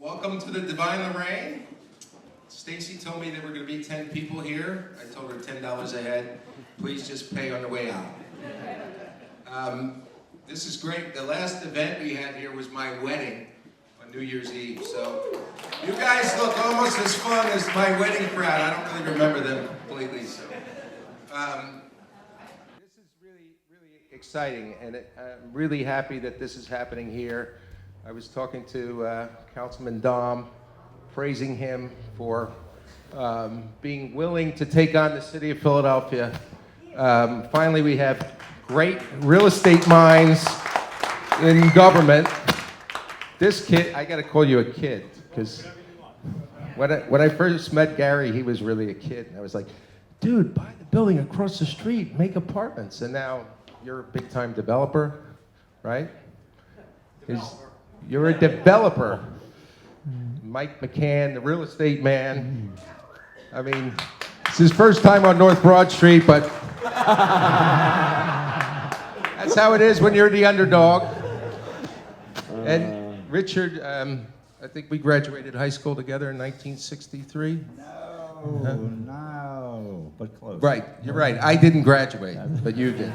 Welcome to the Divine Lorraine. Stacy told me there were going to be 10 people here. I told her $10 a head. Please just pay on the way out. This is great. The last event we had here was my wedding on New Year's Eve. So you guys look almost as fun as my wedding crowd. I don't really remember them completely. So this is really, really exciting, and I'm really happy that this is happening here. I was talking to Councilman Domb, praising him for being willing to take on the city of Philadelphia. Finally, we have great real estate minds in government. This kid, I got to call you a kid, because when I first met Gary, he was really a kid. And I was like, dude, buy the building across the street, make apartments. And now you're a big-time developer, right? You're a developer. Mike McCann, the real estate man. I mean, it's his first time on North Broad Street, but that's how it is when you're the underdog. And Richard, I think we graduated high school together in 1963. No, but close. Right, you're right. I didn't graduate, but you did.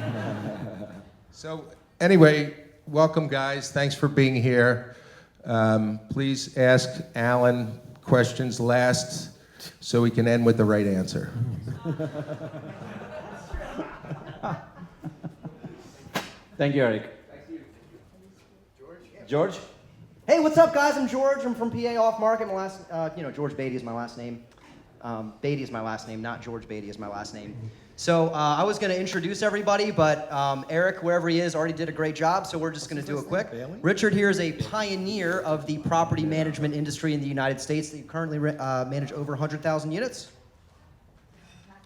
So anyway, welcome guys. Thanks for being here. Please ask Alan questions last so we can end with the right answer. Thank you, Eric. Thank you. George? Hey, what's up, guys? I'm George. I'm from PA Off Market. My last, George Beatty is my last name. Beatty is my last name, not George Beatty is my last name. So I was going to introduce everybody, but Eric, wherever he is, already did a great job, so we're just going to do it quick. Richard here is a pioneer of the property management industry in the United States. They currently manage over 100,000 units.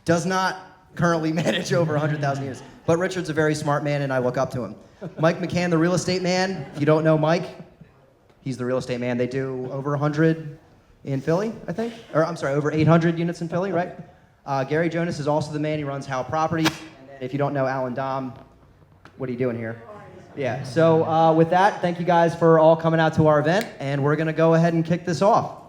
Does not currently manage over 100,000 units. But Richard's a very smart man, and I look up to him. Mike McCann, the real estate man. If you don't know Mike, he's the real estate man. They do over 100 in Philly, I think. Or I'm sorry, over 800 units in Philly, right? Gary Jonas is also the man. He runs Howe Properties. And then if you don't know Allan Domb, what are you doing here? Yeah, so with that, thank you guys for all coming out to our event, and we're going to go ahead and kick this off.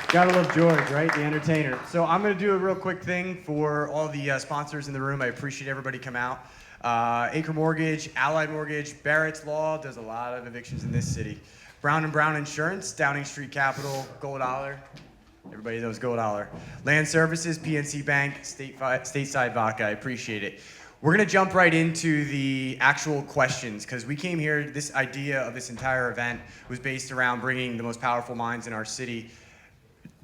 Gotta love George, right? The entertainer. So I'm gonna do a real quick thing for all the sponsors in the room. I appreciate everybody come out. Acre Mortgage, Allied Mortgage, Barrett's Law does a lot of evictions in this city. Brown & Brown Insurance, Downing Street Capital, GoldOller. Everybody knows GoldOller. Land Services, PNC Bank, Stateside Vodka. I appreciate it. We're gonna jump right into the actual questions, because we came here, this idea of this entire event was based around bringing the most powerful minds in our city.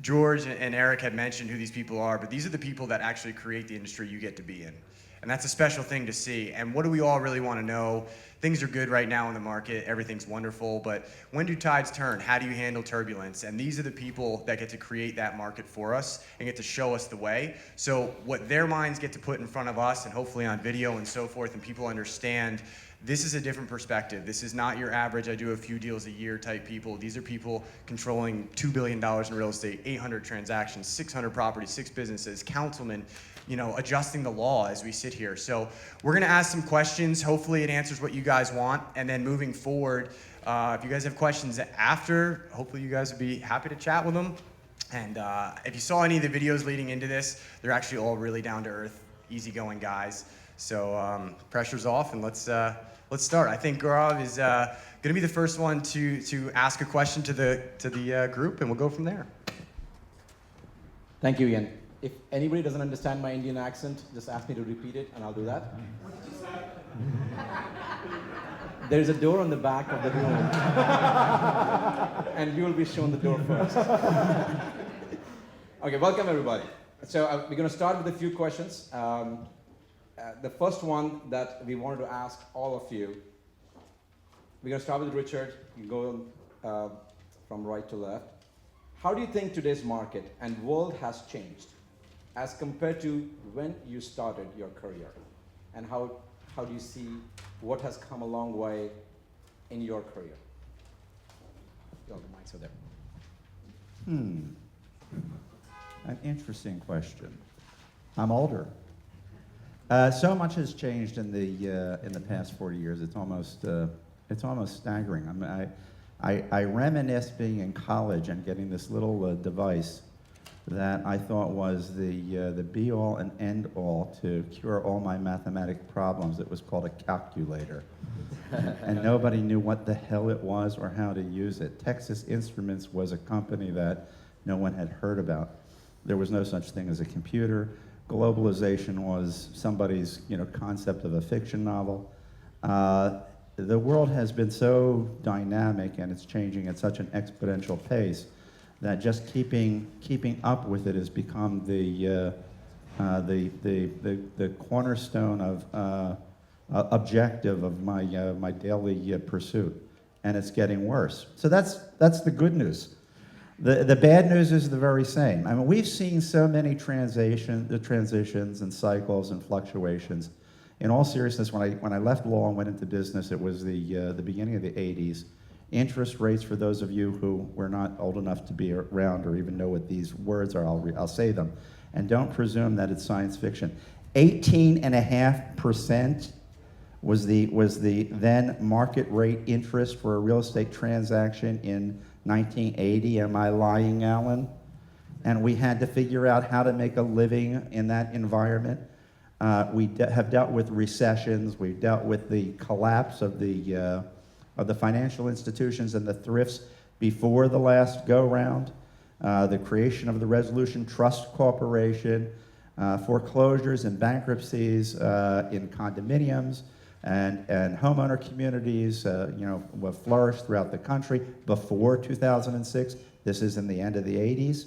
George and Eric had mentioned who these people are, but these are the people that actually create the industry you get to be in. And that's a special thing to see. And what do we all really want to know? Things are good right now in the market. Everything's wonderful. But when do tides turn? How do you handle turbulence? And these are the people that get to create that market for us and get to show us the way. So what their minds get to put in front of us, and hopefully on video and so forth, and people understand, this is a different perspective. This is not your average, I do a few deals a year type people. These are people controlling $2 billion in real estate, 800 transactions, 600 properties, 6 businesses, councilmen, adjusting the law as we sit here. So we're gonna ask some questions. Hopefully it answers what you guys want. And then moving forward, if you guys have questions after, hopefully you guys would be happy to chat with them. And if you saw any of the videos leading into this, they're actually all really down to earth, easygoing guys. So pressure's off, and let's start. I think Gaurav is going to be the first one to ask a question to the group, and we'll go from there. Thank you, Ian. If anybody doesn't understand my Indian accent, just ask me to repeat it, and I'll do that. There's a door on the back of the room, and you will be shown the door first. Okay, welcome everybody. So we're going to start with a few questions. The first one that we wanted to ask all of you, we're going to start with Richard. You go from right to left. How do you think today's market and world has changed as compared to when you started your career? And how do you see what has come a long way in your career? Oh, the mics are there. An interesting question. I'm older. So much has changed in the past 40 years. It's almost staggering. I reminisce being in college and getting this little device that I thought was the be-all and end-all to cure all my mathematic problems. It was called a calculator. And nobody knew what the hell it was or how to use it. Texas Instruments was a company that no one had heard about. There was no such thing as a computer. Globalization was somebody's concept of a fiction novel. The world has been so dynamic and it's changing at such an exponential pace that just keeping up with it has become the cornerstone of objective of my daily pursuit, and it's getting worse. So that's the good news. The bad news is the very same. I mean, we've seen so many transitions and cycles and fluctuations. In all seriousness, when I left law and went into business, it was the beginning of the 80s. Interest rates, for those of you who were not old enough to be around or even know what these words are, I'll say them. And don't presume that it's science fiction. 18.5% was the then market rate interest for a real estate transaction in 1980. Am I lying, Alan? And we had to figure out how to make a living in that environment. We have dealt with recessions. We've dealt with the collapse of the financial institutions and the thrifts before the last go-round, the creation of the Resolution Trust Corporation, foreclosures and bankruptcies in condominiums and homeowner communities, flourished throughout the country before 2006. This is in the end of the 80s.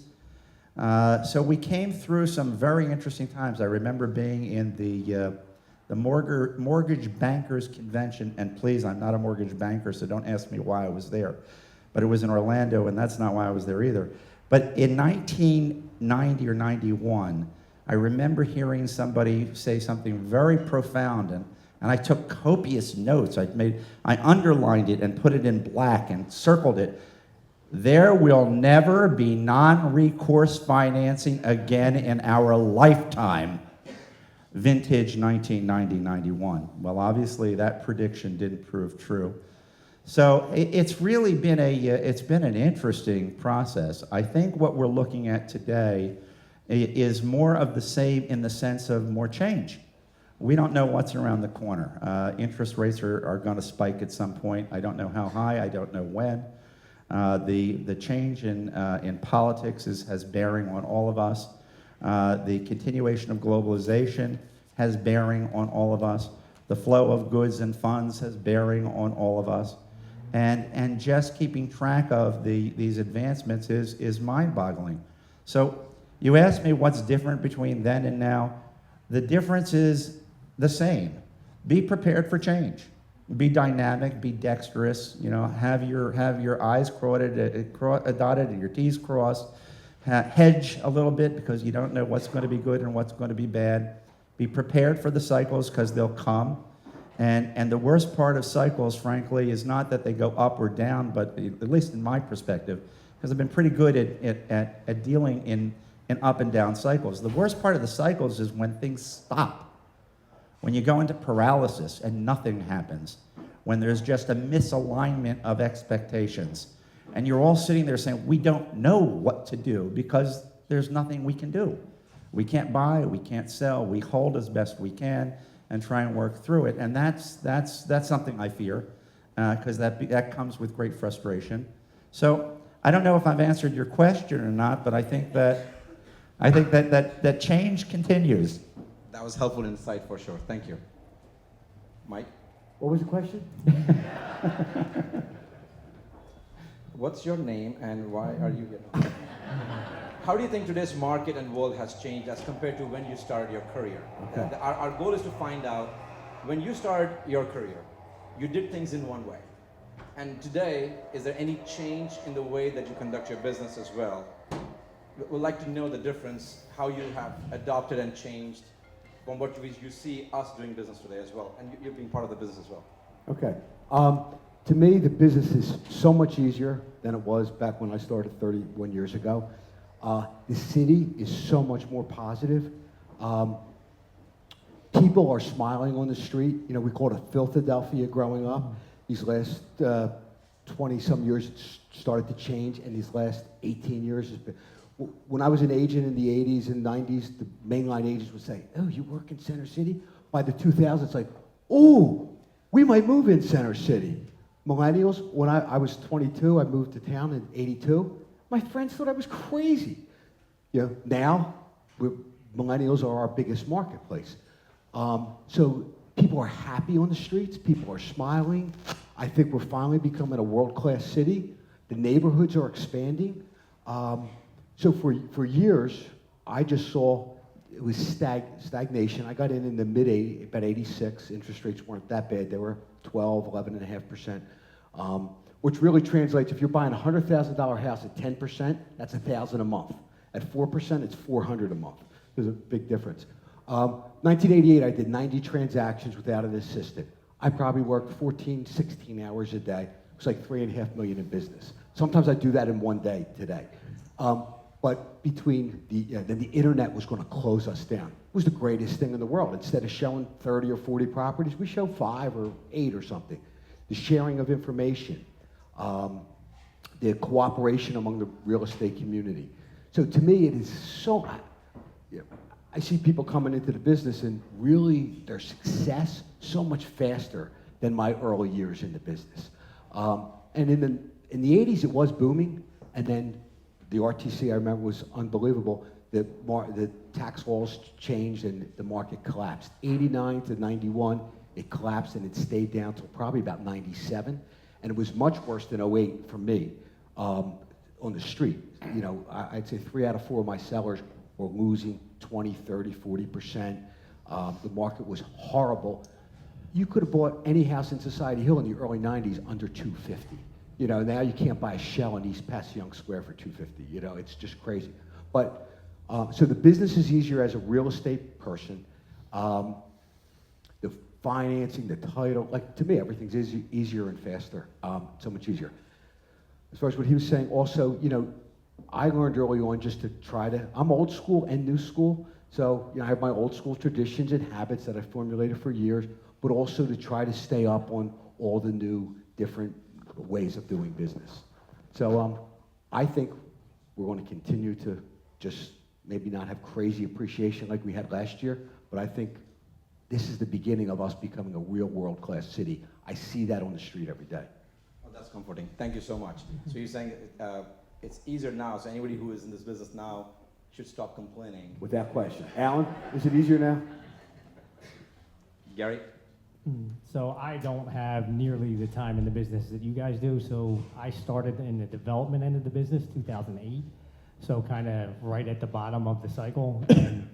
So we came through some very interesting times. I remember being in the Mortgage Bankers Convention, and please, I'm not a mortgage banker, so don't ask me why I was there. But it was in Orlando, and that's not why I was there either. But in 1990 or 91, I remember hearing somebody say something very profound, and I took copious notes. I underlined it and put it in black and circled it. There will never be non-recourse financing again in our lifetime. Vintage 1990-91. Well, obviously that prediction didn't prove true. So it's really been an interesting process. I think what we're looking at today is more of the same in the sense of more change. We don't know what's around the corner. Interest rates are going to spike at some point. I don't know how high. I don't know when. The change in politics has bearing on all of us. The continuation of globalization has bearing on all of us. The flow of goods and funds has bearing on all of us. And just keeping track of these advancements is mind-boggling. So you asked me what's different between then and now. The difference is the same. Be prepared for change. Be dynamic, be dexterous, have your I's dotted and your T's crossed. Hedge a little bit because you don't know what's going to be good and what's going to be bad. Be prepared for the cycles because they'll come. And the worst part of cycles, frankly, is not that they go up or down, but at least in my perspective, because I've been pretty good at dealing in up and down cycles. The worst part of the cycles is when things stop. When you go into paralysis and nothing happens. When there's just a misalignment of expectations. And you're all sitting there saying, we don't know what to do because there's nothing we can do. We can't buy, we can't sell, we hold as best we can and try and work through it. And that's something I fear, because that comes with great frustration. So I don't know if I've answered your question or not, but I think that change continues. That was helpful insight for sure. Thank you. Mike? What was the question? What's your name and why are you here? How do you think today's market and world has changed as compared to when you started your career? Okay. Our goal is to find out, when you started your career, you did things in one way. And today, is there any change in the way that you conduct your business as well? We'd like to know the difference, how you have adopted and changed from what you see us doing business today as well, and you being part of the business as well. Okay. To me, the business is so much easier than it was back when I started 31 years ago. The city is so much more positive. People are smiling on the street. We called it Philadelphia growing up. These last 20-some years, it's started to change, and these last 18 years has been. When I was an agent in the 80s and 90s, the mainline agents would say, "Oh, you work in Center City?" By the 2000s, it's like, "Oh, we might move in Center City." Millennials, when I was 22, I moved to town in 82. My friends thought I was crazy. You know, now, millennials are our biggest marketplace. So people are happy on the streets. People are smiling. I think we're finally becoming a world-class city. The neighborhoods are expanding. So for years, I just saw it was stagnation. I got in the mid-80s, about 86. Interest rates weren't that bad. They were 12, 11.5%. Which really translates, if you're buying a $100,000 house at 10%, that's $1,000 a month. At 4%, it's $400 a month. There's a big difference. 1988, I did 90 transactions without an assistant. I probably worked 14, 16 hours a day. It was like $3.5 million in business. Sometimes I do that in one day today. But between then the internet was going to close us down. It was the greatest thing in the world. Instead of showing 30 or 40 properties, we show 5 or 8 or something. The sharing of information, the cooperation among the real estate community. So to me, it is so. I see people coming into the business and really their success so much faster than my early years in the business. And in the 80s, it was booming, and then the RTC, I remember, was unbelievable. The tax laws changed and the market collapsed. 89 to 91, it collapsed and it stayed down till probably about 97. And it was much worse than 08 for me on the street. You know, I'd say 3 out of 4 of my sellers were losing 20, 30, 40%. The market was horrible. You could have bought any house in Society Hill in the early 90s under $250. You know, now you can't buy a shell in East Passyunk Square for $250. You know, it's just crazy. But, so the business is easier as a real estate person. The financing, the title, like to me, everything's easier and faster, so much easier. As far as what he was saying, also, you know, I learned early on just to try to, I'm old school and new school, so, you know, I have my old school traditions and habits that I formulated for years, but also to try to stay up on all the new, different ways of doing business. So I think we're going to continue to just maybe not have crazy appreciation like we had last year, but I think this is the beginning of us becoming a real world-class city. I see that on the street every day. Oh, that's comforting. Thank you so much. So you're saying it's easier now, so anybody who is in this business now should stop complaining. Without question. Alan, is it easier now? Gary? So I don't have nearly the time in the business that you guys do. So I started in the development end of the business, 2008. So kind of right at the bottom of the cycle. And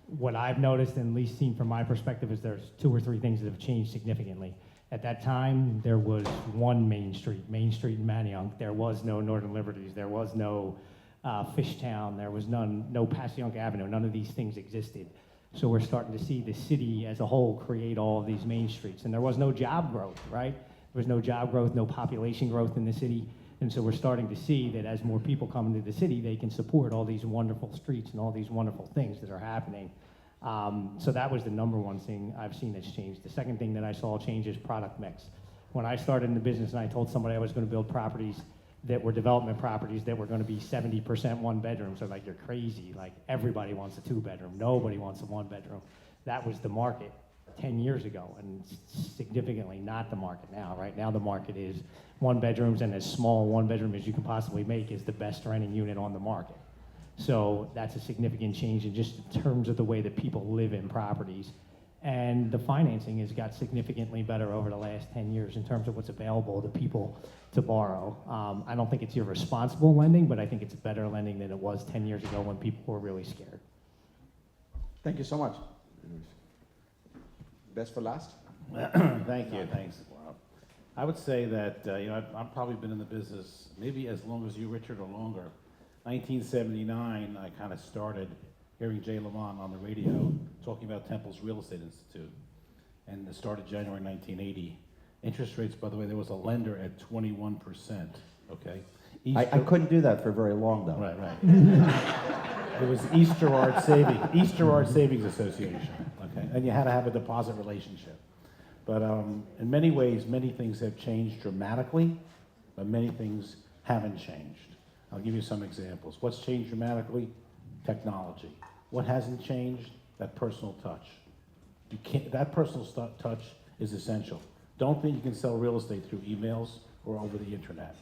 what I've noticed, and at least seen from my perspective, is there's 2 or 3 things that have changed significantly. At that time, there was one Main Street in Manayunk. There was no Northern Liberties. There was no Fishtown. There was no Passyunk Avenue. None of these things existed. So we're starting to see the city as a whole create all of these main streets. And there was no job growth, right? There was no job growth, no population growth in the city. And so we're starting to see that as more people come into the city, they can support all these wonderful streets and all these wonderful things that are happening. So that was the number one thing I've seen that's changed. The second thing that I saw change is product mix. When I started in the business and I told somebody I was going to build properties that were development properties that were going to be 70% 1 bedrooms, so like, you're crazy. Like, everybody wants a 2-bedroom. Nobody wants a 1-bedroom. That was the market 10 years ago, and significantly not the market now. Right now, the market is 1 bedrooms, and as small 1 bedroom as you can possibly make is the best renting unit on the market. So that's a significant change in just terms of the way that people live in properties. And the financing has got significantly better over the last 10 years in terms of what's available to people to borrow. I don't think it's irresponsible lending, but I think it's better lending than it was 10 years ago when people were really scared. Thank you so much. Best for last? Thank you. Thanks. Wow. I would say that you know, I've probably been in the business maybe as long as you, Richard, or longer. 1979, I kind of started hearing Jay Lamont on the radio talking about Temple's Real Estate Institute, and it started January 1980. Interest rates, by the way, there was a lender at 21%. Okay. I couldn't do that for very long, though. Right, right. It was East Gerard Savings Association, okay? And you had to have a deposit relationship. But in many ways, many things have changed dramatically but many things haven't changed. I'll give you some examples. What's changed dramatically? Technology. What hasn't changed? That personal touch. You can't, that personal touch is essential. Don't think you can sell real estate through emails or over the internet.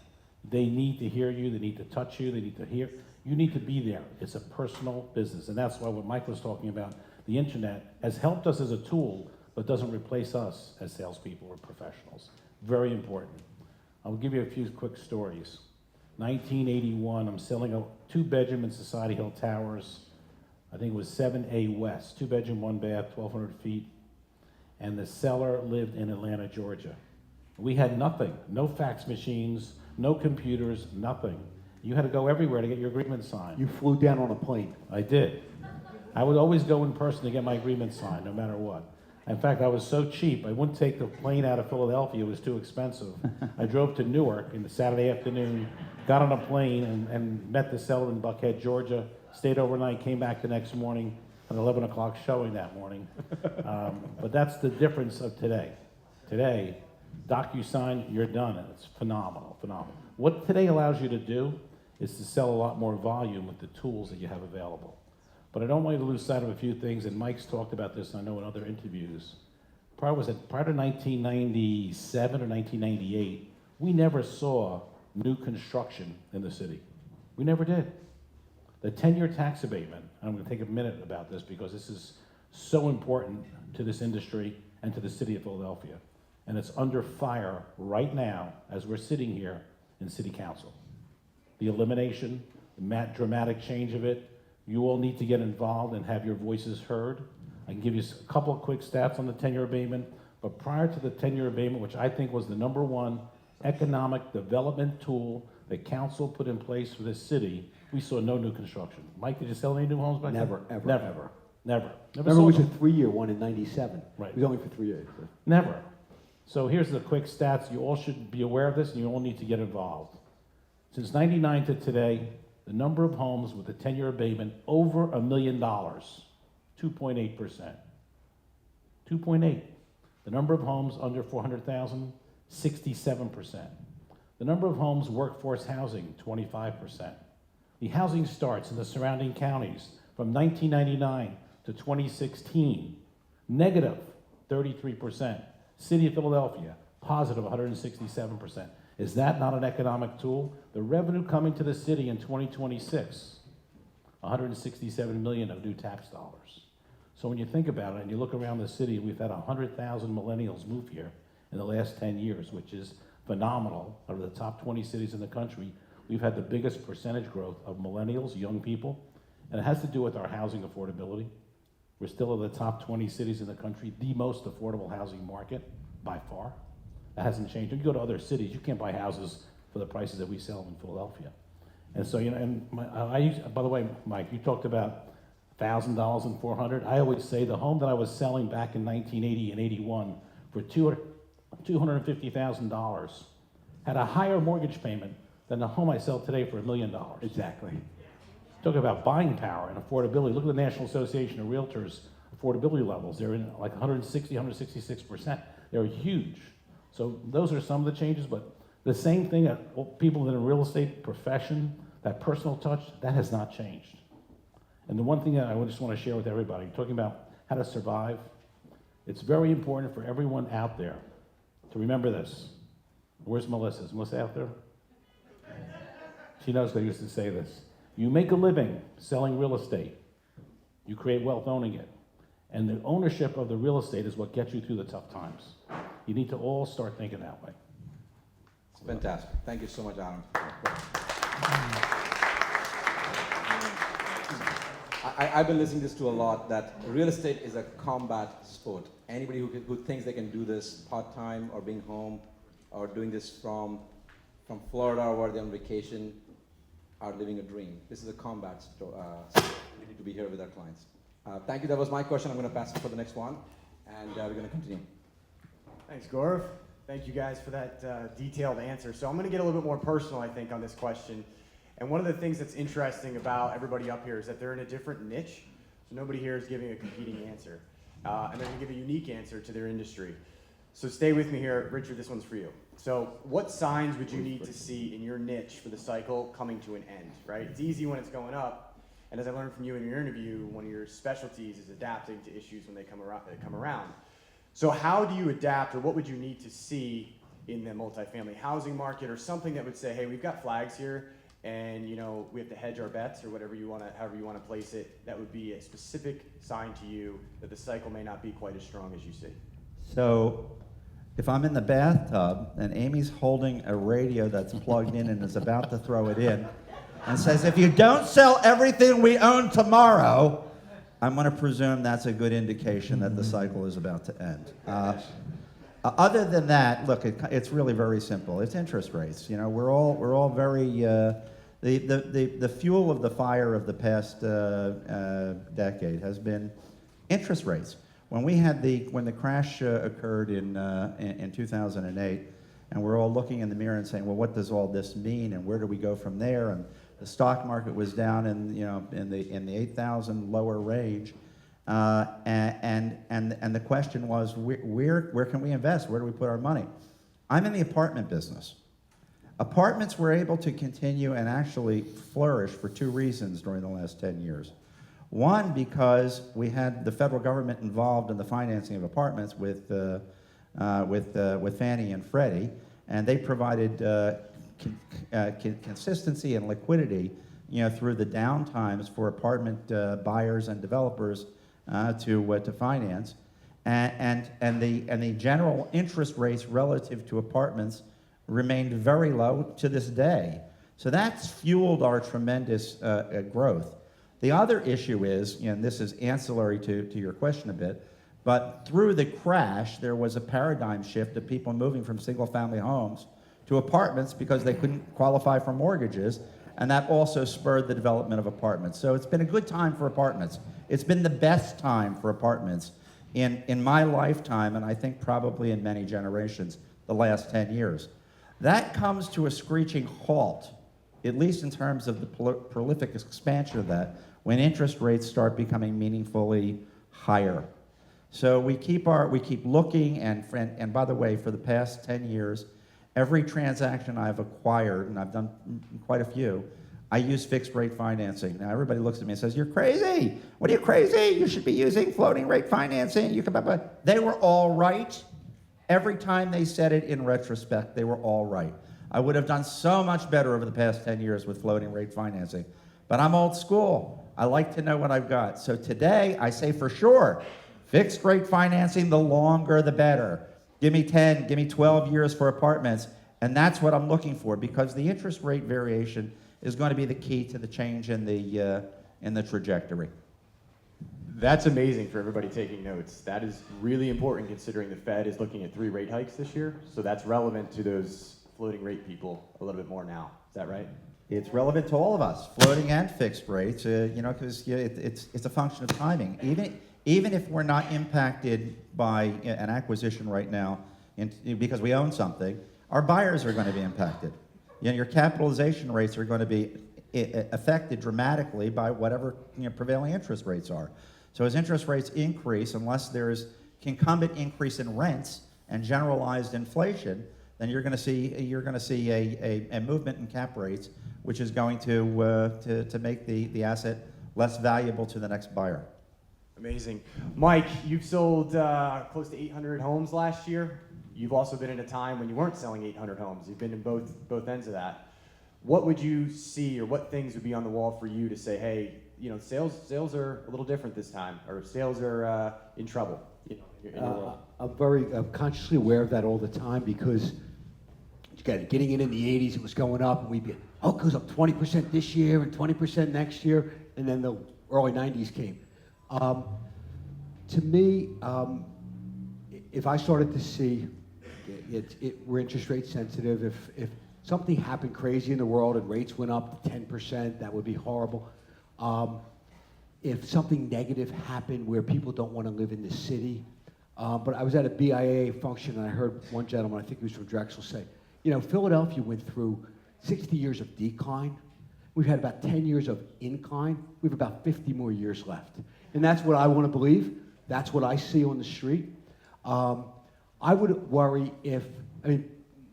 They need to hear you, they need to touch you, they need to hear. You need to be there. It's a personal business. And that's why what Mike was talking about, the internet has helped us as a tool, but doesn't replace us as salespeople or professionals. Very important. I'll give you a few quick stories. 1981, I'm selling a 2-bedroom in Society Hill Towers. I think it was 7A West, 2-bedroom, 1-bath, 1,200 feet. And the seller lived in Atlanta, Georgia. We had nothing, no fax machines, no computers, nothing. You had to go everywhere to get your agreement signed. You flew down on a plane. I did. I would always go in person to get my agreement signed, no matter what. In fact, I was so cheap, I wouldn't take the plane out of Philadelphia, it was too expensive. I drove to Newark in the Saturday afternoon, got on a plane and met the seller in Buckhead, Georgia, stayed overnight, came back the next morning, an 11 o'clock showing that morning. But that's the difference of today. Today, DocuSign, you're done, and it's phenomenal, phenomenal. What today allows you to do is to sell a lot more volume with the tools that you have available. But I don't want you to lose sight of a few things, and Mike's talked about this, I know, in other interviews. Prior to 1997 or 1998, we never saw new construction in the city. We never did. The 10-year tax abatement, and I'm going to take a minute about this because this is so important to this industry and to the city of Philadelphia. And it's under fire right now as we're sitting here in City Council. The elimination, the dramatic change of it, you all need to get involved and have your voices heard. I can give you a couple of quick stats on the 10-year abatement, but prior to the 10-year abatement, which I think was the #1 economic development tool that council put in place for this city, we saw no new construction. Mike, did you sell any new homes back then? Never, ever, Never, ever. never. Remember, it was saw a them. 3-year one in '97. Right. It was only for 3 years. Never. So here's the quick stats. You all should be aware of this, and you all need to get involved. Since '99 to today, the number of homes with a 10-year abatement over $1 million, 2.8%. 2.8. The number of homes under 400,000, 67%. The number of homes workforce housing, 25%. The housing starts in the surrounding counties from 1999 to 2016, negative 33%. City of Philadelphia, positive 167%. Is that not an economic tool? The revenue coming to the city in 2026, 167 million of new tax dollars. So when you think about it and you look around the city, we've had 100,000 millennials move here in the last 10 years, which is phenomenal. Out of the top 20 cities in the country, we've had the biggest percentage growth of millennials, young people, and it has to do with our housing affordability. We're still in the top 20 cities in the country, the most affordable housing market by far. That hasn't changed. When you go to other cities, you can't buy houses for the prices that we sell in Philadelphia. And so, you know, and by the way, Mike, you talked about $1,000 and $400. I always say the home that I was selling back in 1980 and 81 for $250,000 had a higher mortgage payment than the home I sell today for $1 million. Exactly. Talk about buying power and affordability. Look at the National Association of Realtors affordability levels. They're in like 160, 166%. They're huge. So those are some of the changes, but the same thing that people in the real estate profession, that personal touch, that has not changed. And the one thing that I just want to share with everybody, talking about how to survive, it's very important for everyone out there to remember this. Where's Melissa? Is Melissa out there? She knows I used to say this. You make a living selling real estate. You create wealth owning it. And the ownership of the real estate is what gets you through the tough times. You need to all start thinking that way. It's fantastic. Thank you so much, Allan. I've been listening to this a lot, that real estate is a combat sport. Anybody who thinks they can do this part-time or being home or doing this from Florida or where they're on vacation are living a dream. This is a combat sport. We need to be here with our clients. Thank you. That was my question. I'm going to pass it for the next one, and we're going to continue. Thanks, Gaurav. Thank you guys for that detailed answer. So I'm going to get a little bit more personal, I think, on this question. And one of the things that's interesting about everybody up here is that they're in a different niche. So nobody here is giving a competing answer. And they're going to give a unique answer to their industry. So stay with me here. Richard, this one's for you. So what signs would you need to see in your niche for the cycle coming to an end, right? It's easy when it's going up, and as I learned from you in your interview, one of your specialties is adapting to issues when they come around. So how do you adapt, or what would you need to see in the multifamily housing market, or something that would say, hey, we've got flags here, and we have to hedge our bets, or however you want to place it, that would be a specific sign to you that the cycle may not be quite as strong as you see? So if I'm in the bathtub and Amy's holding a radio that's plugged in and is about to throw it in and says, if you don't sell everything we own tomorrow, I'm going to presume that's a good indication that the cycle is about to end. Other than that, look, it's really very simple. It's interest rates. We're all very the fuel of the fire of the past decade has been interest rates. When the crash occurred in 2008, and we're all looking in the mirror and saying, well, what does all this mean, and where do we go from there? And the stock market was down in the 8,000 lower range, and the question was, where can we invest? Where do we put our money? I'm in the apartment business. Apartments were able to continue and actually flourish for two reasons during the last 10 years. One, because we had the federal government involved in the financing of apartments with Fannie and Freddie, and they provided consistency and liquidity, through the down times for apartment buyers and developers to finance, and the general interest rates relative to apartments remained very low to this day. So that's fueled our tremendous growth. The other issue is, and this is ancillary to your question a bit, but through the crash, there was a paradigm shift of people moving from single-family homes to apartments because they couldn't qualify for mortgages, and that also spurred the development of apartments. So it's been a good time for apartments. It's been the best time for apartments in my lifetime, and I think probably in many generations, the last 10 years. That comes to a screeching halt, at least in terms of the prolific expansion of that, when interest rates start becoming meaningfully higher. So we keep looking, and by the way, for the past 10 years, every transaction I've acquired, and I've done quite a few, I use fixed rate financing. Now everybody looks at me and says, "You're crazy. What are you crazy? You should be using floating rate financing." They were all right. Every time they said it in retrospect, they were all right. I would have done so much better over the past 10 years with floating rate financing. But I'm old school. I like to know what I've got. So today, I say for sure, fixed rate financing, the longer the better. Give me 10, give me 12 years for apartments, and that's what I'm looking for, because the interest rate variation is going to be the key to the change in the trajectory. That's amazing for everybody taking notes. That is really important considering the Fed is looking at 3 rate hikes this year, so that's relevant to those floating rate people a little bit more now. Is that right? It's relevant to all of us, floating and fixed rates, because it's a function of timing. Even if we're not impacted by an acquisition right now because we own something, our buyers are going to be impacted. Your capitalization rates are going to be affected dramatically by whatever prevailing interest rates are. So as interest rates increase, unless there's concomitant increase in rents and generalized inflation, then you're going to see a movement in cap rates, which is going to make the asset less valuable to the next buyer. Amazing. Mike, you've sold close to 800 homes last year. You've also been in a time when you weren't selling 800 homes. You've been in both ends of that. What would you see, or what things would be on the wall for you to say, hey, sales are a little different this time, or sales are in trouble? In your world? I'm consciously aware of that all the time, because getting in the 80s, it was going up, and we'd be, it goes up 20% this year and 20% next year, and then the early 90s came. To me, if I started to see we're interest rate sensitive, if something happened crazy in the world and rates went up to 10%, that would be horrible. If something negative happened where people don't want to live in the city, but I was at a BIA function and I heard one gentleman, I think he was from Drexel, say, Philadelphia went through 60 years of decline. We've had about 10 years of incline. We have about 50 more years left. And that's what I want to believe. That's what I see on the street. I would worry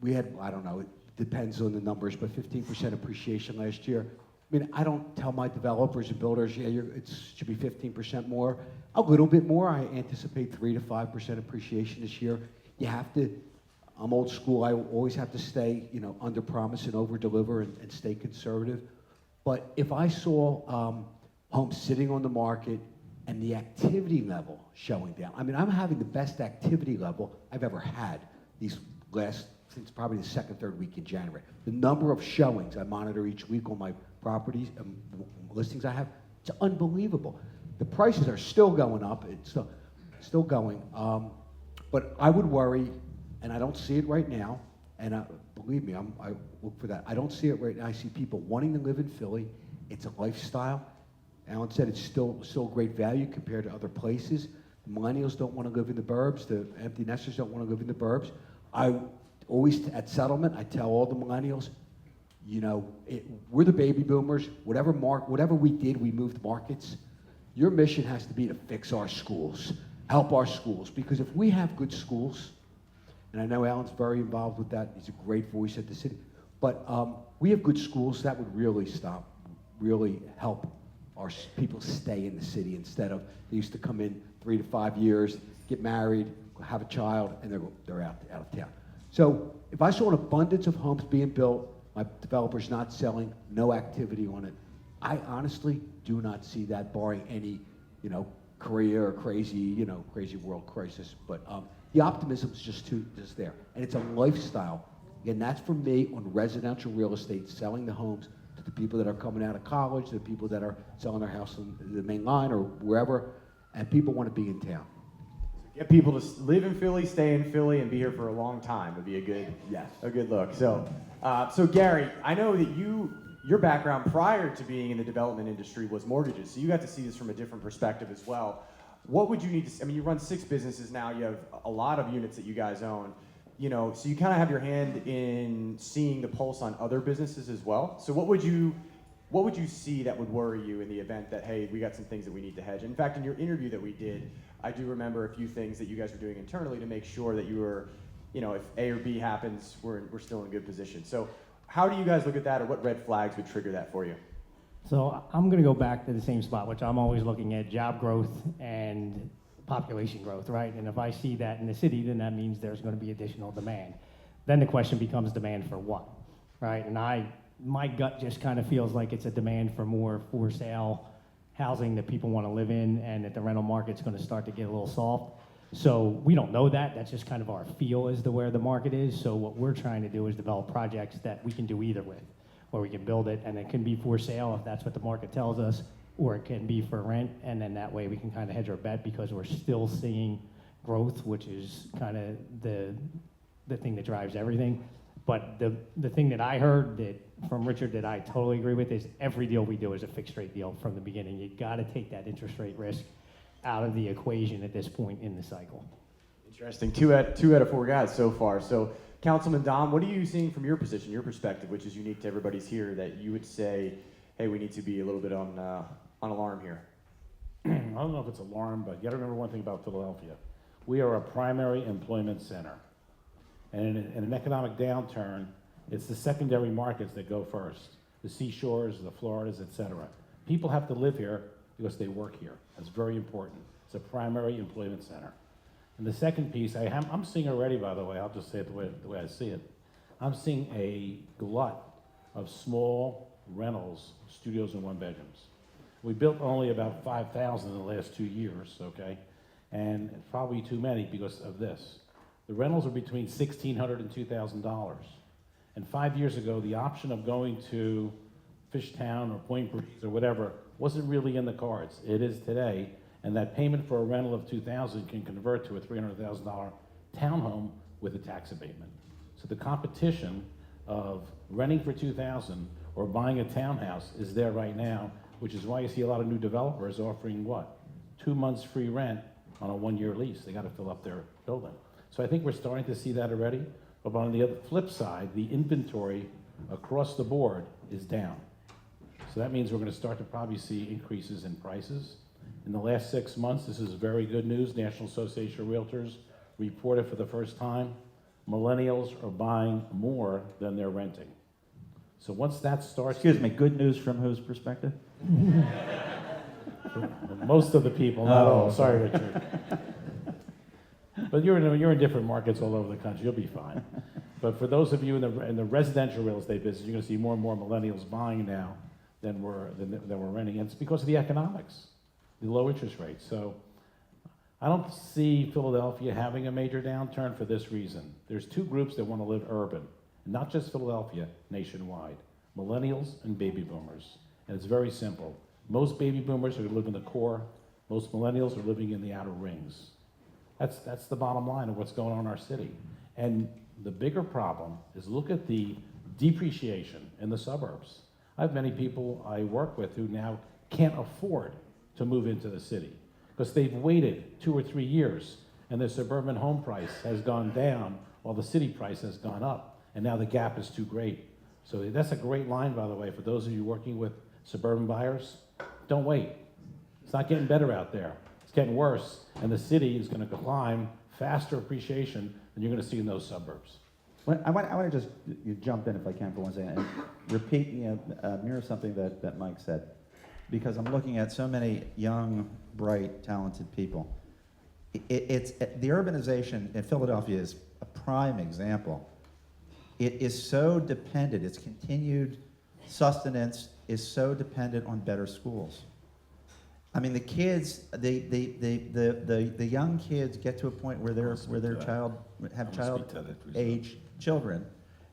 we had, I don't know, it depends on the numbers, but 15% appreciation last year. I mean, I don't tell my developers and builders, yeah, it should be 15% more. A little bit more. I anticipate 3 to 5% appreciation this year. You have to, I'm old school. I always have to stay, you know, under promise and over deliver and stay conservative. But if I saw homes sitting on the market and the activity level showing down, I mean, I'm having the best activity level I've ever had these since probably the second, third week in January. The number of showings I monitor each week on my properties, listings I have, it's unbelievable. The prices are still going up. It's still going. But I would worry, and I don't see it right now, and believe me, I look for that. I don't see it right now. I see people wanting to live in Philly. It's a lifestyle. Alan said it's still great value compared to other places. The millennials don't want to live in the burbs. The empty nesters don't want to live in the burbs. I always, at settlement, I tell all the millennials, you know, we're the baby boomers. Whatever we did, we moved markets. Your mission has to be to fix our schools, help our schools, because if we have good schools, and I know Alan's very involved with that, he's a great voice at the city, but we have good schools, that would really help our people stay in the city instead of, they used to come in 3 to 5 years, get married, have a child, and they're out of town. So if I saw an abundance of homes being built, my developer's not selling, no activity on it, I honestly do not see that, barring any, you know, Korea or crazy world crisis. But the optimism is just there, and it's a lifestyle. Again, that's for me on residential real estate, selling the homes to the people that are coming out of college, to the people that are selling their house on the main line or wherever, and people want to be in town. Get people to live in Philly, stay in Philly, and be here for a long time would be a good look. So, so Gary, I know that your background prior to being in the development industry was mortgages, so you got to see this from a different perspective as well. What would you need to? I mean, you run 6 businesses now. You have a lot of units that you guys own. You know, so you kind of have your hand in seeing the pulse on other businesses as well. So what would you see that would worry you in the event that, hey, we got some things that we need to hedge? In fact, in your interview that we did, I do remember a few things that you guys were doing internally to make sure that you were, you know, if A or B happens, we're still in a good position. So how do you guys look at that, or what red flags would trigger that for you? So I'm going to go back to the same spot, which I'm always looking at job growth and population growth, right? And if I see that in the city, then that means there's going to be additional demand. Then the question becomes demand for what, right? And my gut just kind of feels like it's a demand for more for sale housing that people want to live in, and that the rental market's going to start to get a little soft. So we don't know that. That's just kind of our feel as to where the market is. So what we're trying to do is develop projects that we can do either with, where we can build it and it can be for sale if that's what the market tells us, or it can be for rent, and then that way we can kind of hedge our bet because we're still seeing growth, which is kind of the thing that drives everything. But the thing that I heard from Richard that I totally agree with is every deal we do is a fixed rate deal from the beginning. You got to take that interest rate risk out of the equation at this point in the cycle. Interesting. Two out of 4 guys so far. So, Councilman Domb, what are you seeing from your position, your perspective, which is unique to everybody's here, that you would say, hey, we need to be a little bit on alarm here? I don't know if it's alarm, but you got to remember one thing about Philadelphia. We are a primary employment center. And in an economic downturn, it's the secondary markets that go first. The seashores, the Floridas, etc. People have to live here because they work here. That's very important. It's a primary employment center. And the second piece, I'm seeing already, by the way, I'll just say it the way I see it. I'm seeing a glut of small rentals, studios and 1-bedrooms. We built only about 5,000 in the last 2 years, okay? And probably too many because of this. The rentals are between $1,600 and $2,000. And 5 years ago, the option of going to Fishtown or Point Breeze or whatever wasn't really in the cards. It is today, and that payment for a rental of $2,000 can convert to a $300,000 townhome with a tax abatement. So the competition of renting for $2,000 or buying a townhouse is there right now, which is why you see a lot of new developers offering what? 2 months free rent on a 1-year lease. They got to fill up their building. So I think we're starting to see that already. But on the other flip side, the inventory across the board is down. So that means we're going to start to probably see increases in prices. In the last 6 months, this is very good news. National Association of Realtors reported for the first time millennials are buying more than they're renting. So once that starts... Excuse me, good news from whose perspective? Most of the people, not all. Sorry, Richard. But you're in different markets all over the country. You'll be fine. But for those of you in the residential real estate business, you're going to see more and more millennials buying now than we're renting. And it's because of the economics, the low interest rates. So I don't see Philadelphia having a major downturn for this reason. There's two groups that want to live urban, not just Philadelphia, nationwide: millennials and baby boomers. And it's very simple. Most baby boomers are going to live in the core. Most millennials are living in the outer rings. That's the bottom line of what's going on in our city. And the bigger problem is look at the depreciation in the suburbs. I have many people I work with who now can't afford to move into the city because they've waited 2 or 3 years and the suburban home price has gone down while the city price has gone up, and now the gap is too great. So that's a great line, by the way, for those of you working with suburban buyers. Don't wait. It's not getting better out there. It's getting worse, and the city is going to climb faster appreciation than you're going to see in those suburbs. Well, I want to just jump in if I can for 1 second and repeat, mirror something that Mike said, because I'm looking at so many young, bright, talented people. It's the urbanization in Philadelphia is a prime example. It is so dependent. Its continued sustenance is so dependent on better schools. I mean, the kids, the young kids get to a point where they're child age children,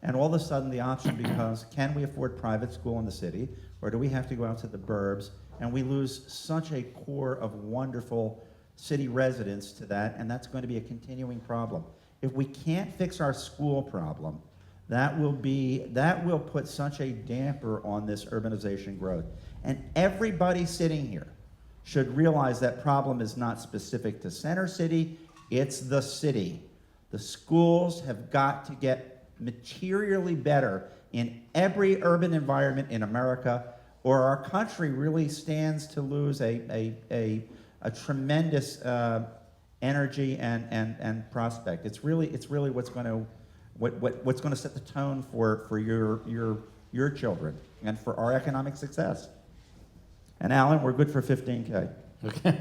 and all of a sudden the option becomes: can we afford private school in the city, or do we have to go out to the burbs? And we lose such a core of wonderful city residents to that, and that's going to be a continuing problem. If we can't fix our school problem, that will put such a damper on this urbanization growth. And everybody sitting here should realize that problem is not specific to Center City, it's the city. The schools have got to get materially better in every urban environment in America, or our country really stands to lose a tremendous energy and prospect. It's really what's going to set the tone for your children and for our economic success. And Alan, we're good for 15K. Okay.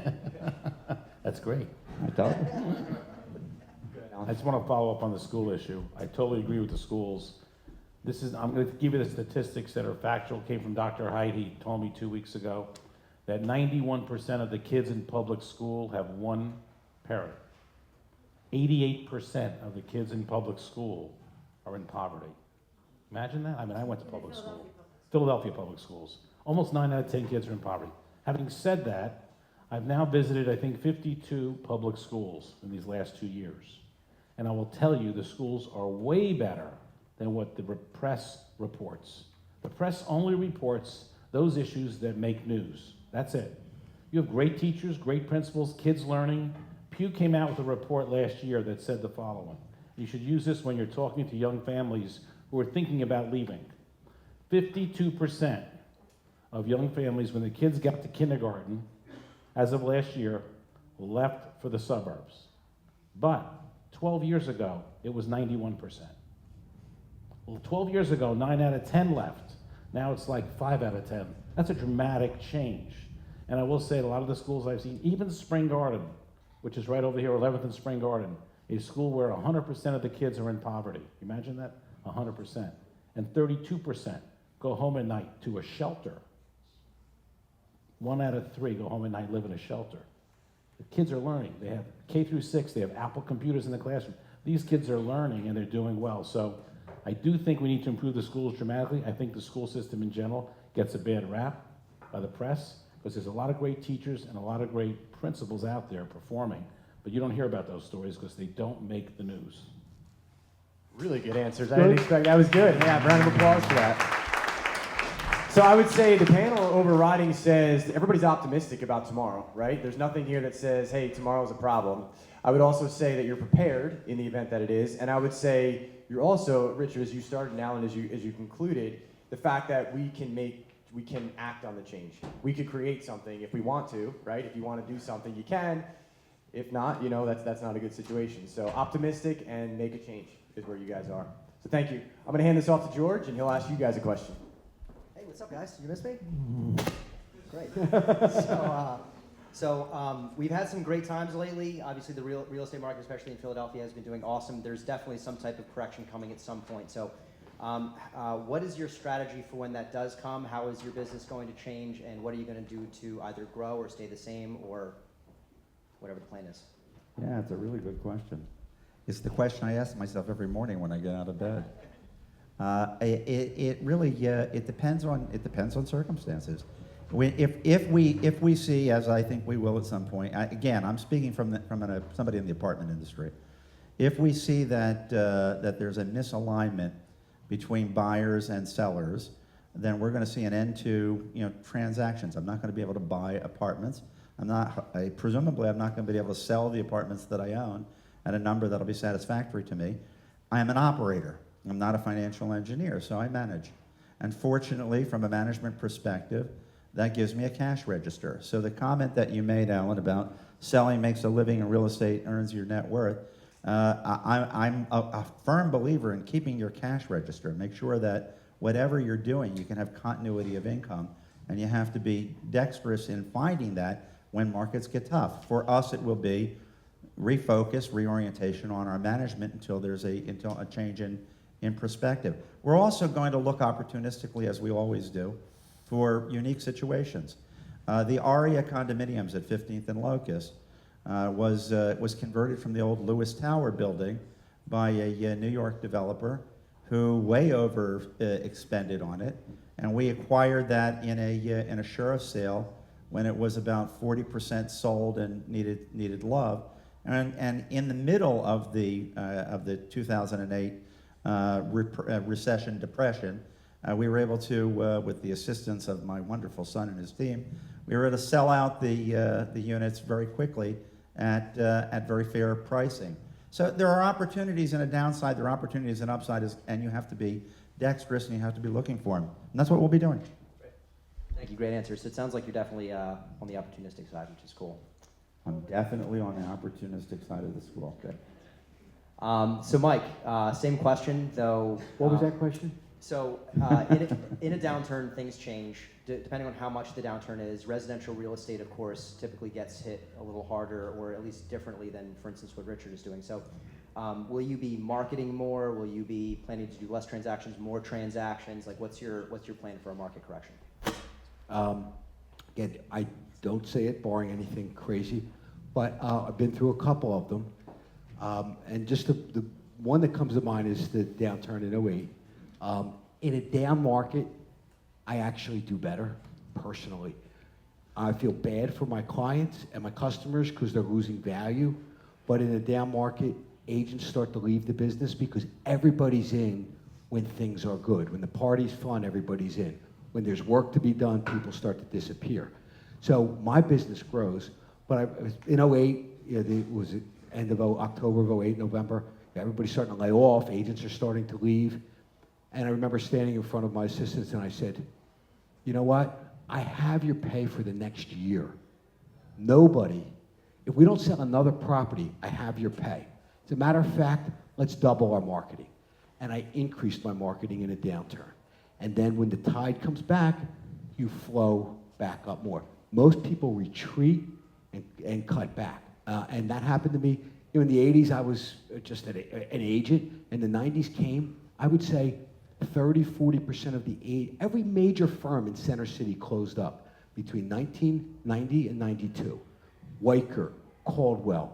That's great. I told you. I just want to follow up on the school issue. I totally agree with the schools. I'm going to give you the statistics that are factual. Came from Dr. Haidt. He told me 2 weeks ago that 91% of the kids in public school have one parent. 88% of the kids in public school are in poverty. Imagine that. I mean, I went to public school. Philadelphia public schools. Almost 9 out of 10 kids are in poverty. Having said that, I've now visited, I think, 52 public schools in these last 2 years. And I will tell you, the schools are way better than what the press reports. The press only reports those issues that make news. That's it. You have great teachers, great principals, kids learning. Pew came out with a report last year that said the following. You should use this when you're talking to young families who are thinking about leaving. 52% of young families, when the kids got to kindergarten, as of last year, left for the suburbs. But 12 years ago, it was 91%. Well, 12 years ago, 9 out of 10 left. Now it's like 5 out of 10. That's a dramatic change. And I will say, a lot of the schools I've seen, even Spring Garden, which is right over here, 11th and Spring Garden, a school where 100% of the kids are in poverty. Imagine that, 100%. And 32% go home at night to a shelter. 1 out of 3 go home at night, live in a shelter. The kids are learning. They have K through 6, they have Apple computers in the classroom. These kids are learning and they're doing well. So I do think we need to improve the schools dramatically. I think the school system in general gets a bad rap by the press because there's a lot of great teachers and a lot of great principals out there performing, but you don't hear about those stories because they don't make the news. Really good answers. I didn't expect that. Was good. Yeah, round of applause for that. So I would say the panel overriding says everybody's optimistic about tomorrow, right? There's nothing here that says, hey, tomorrow's a problem. I would also say that you're prepared in the event that it is, and I would say you're also, Richard, as you started and Alan, as you concluded, the fact that we can act on the change. We could create something if we want to, right? If you want to do something, you can. If not, that's not a good situation. So optimistic and make a change. is where you guys are. So thank you. I'm going to hand this off to George, and he'll ask you guys a question. Hey, what's up, guys? You miss me? Great. So we've had some great times lately. Obviously, the real estate market, especially in Philadelphia, has been doing awesome. There's definitely some type of correction coming at some point. So what is your strategy for when that does come? How is your business going to change? And what are you going to do to either grow or stay the same or whatever the plan is? Yeah, it's a really good question. It's the question I ask myself every morning when I get out of bed. It really it depends on circumstances. If we see, as I think we will at some point, again, I'm speaking from somebody in the apartment industry. If we see that that there's a misalignment between buyers and sellers, then we're going to see an end to transactions. I'm not going to be able to buy apartments. Presumably, I'm not going to be able to sell the apartments that I own at a number that'll be satisfactory to me. I am an operator. I'm not a financial engineer, so I manage. And fortunately, from a management perspective, that gives me a cash register. So the comment that you made, Alan, about selling makes a living and real estate earns your net worth, I'm a firm believer in keeping your cash register. Make sure that whatever you're doing, you can have continuity of income, and you have to be dexterous in finding that when markets get tough. For us, it will be refocus, reorientation on our management until there's a change in perspective. We're also going to look opportunistically, as we always do, for unique situations. The ARIA condominiums at 15th and Locust was converted from the old Lewis Tower building by a New York developer who way over expended on it, and we acquired that in a sheriff's sale when it was about 40% sold and needed love. And in the middle of the 2008 recession depression, we were able to, with the assistance of my wonderful son and his team, we were able to sell out the units very quickly at very fair pricing. So there are opportunities in a downside, there are opportunities in upside, and you have to be dexterous and you have to be looking for them. And that's what we'll be doing. Thank you. Great answer. So it sounds like you're definitely on the opportunistic side, which is cool. I'm definitely on the opportunistic side of the school. Okay. So Mike, same question, though. What was that question? So in a downturn, things change. Depending on how much the downturn is, residential real estate, of course, typically gets hit a little harder, or at least differently than, for instance, what Richard is doing. So will you be marketing more? Will you be planning to do less transactions, more transactions? Like, what's your plan for a market correction? Again, I don't say it barring anything crazy, but I've been through a couple of them. And just the one that comes to mind is the downturn in '08. In a down market, I actually do better, personally. I feel bad for my clients and my customers because they're losing value. But in a down market, agents start to leave the business because everybody's in when things are good. When the party's fun, everybody's in. When there's work to be done, people start to disappear. So my business grows. But in '08, it was the end of October of '08, November, everybody's starting to lay off, agents are starting to leave. And I remember standing in front of my assistants and I said, you know what? I have your pay for the next year. Nobody, if we don't sell another property, I have your pay. As a matter of fact, let's double our marketing. And I increased my marketing in a downturn. And then when the tide comes back, you flow back up more. Most people retreat and cut back. And that happened to me. In the 80s, I was just an agent. And the 90s came, I would say 30–40% of every major firm in Center City closed up between 1990 and 92. Weicker, Caldwell,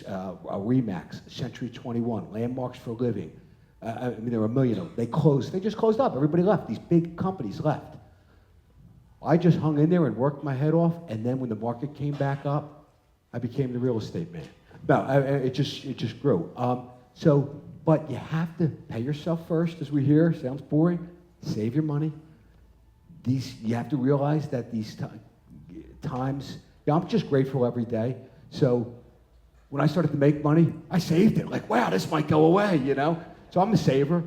Remax, Century 21, Landmarks for Living. I mean, there were a million of them. They just closed up. Everybody left. These big companies left. I just hung in there and worked my head off, and then when the market came back up, I became the real estate man. No, it just grew. But you have to pay yourself first, as we hear. Sounds boring. Save your money. You have to realize that these times, I'm just grateful every day. So when I started to make money, I saved it. Like, wow, this might go away, So I'm a saver.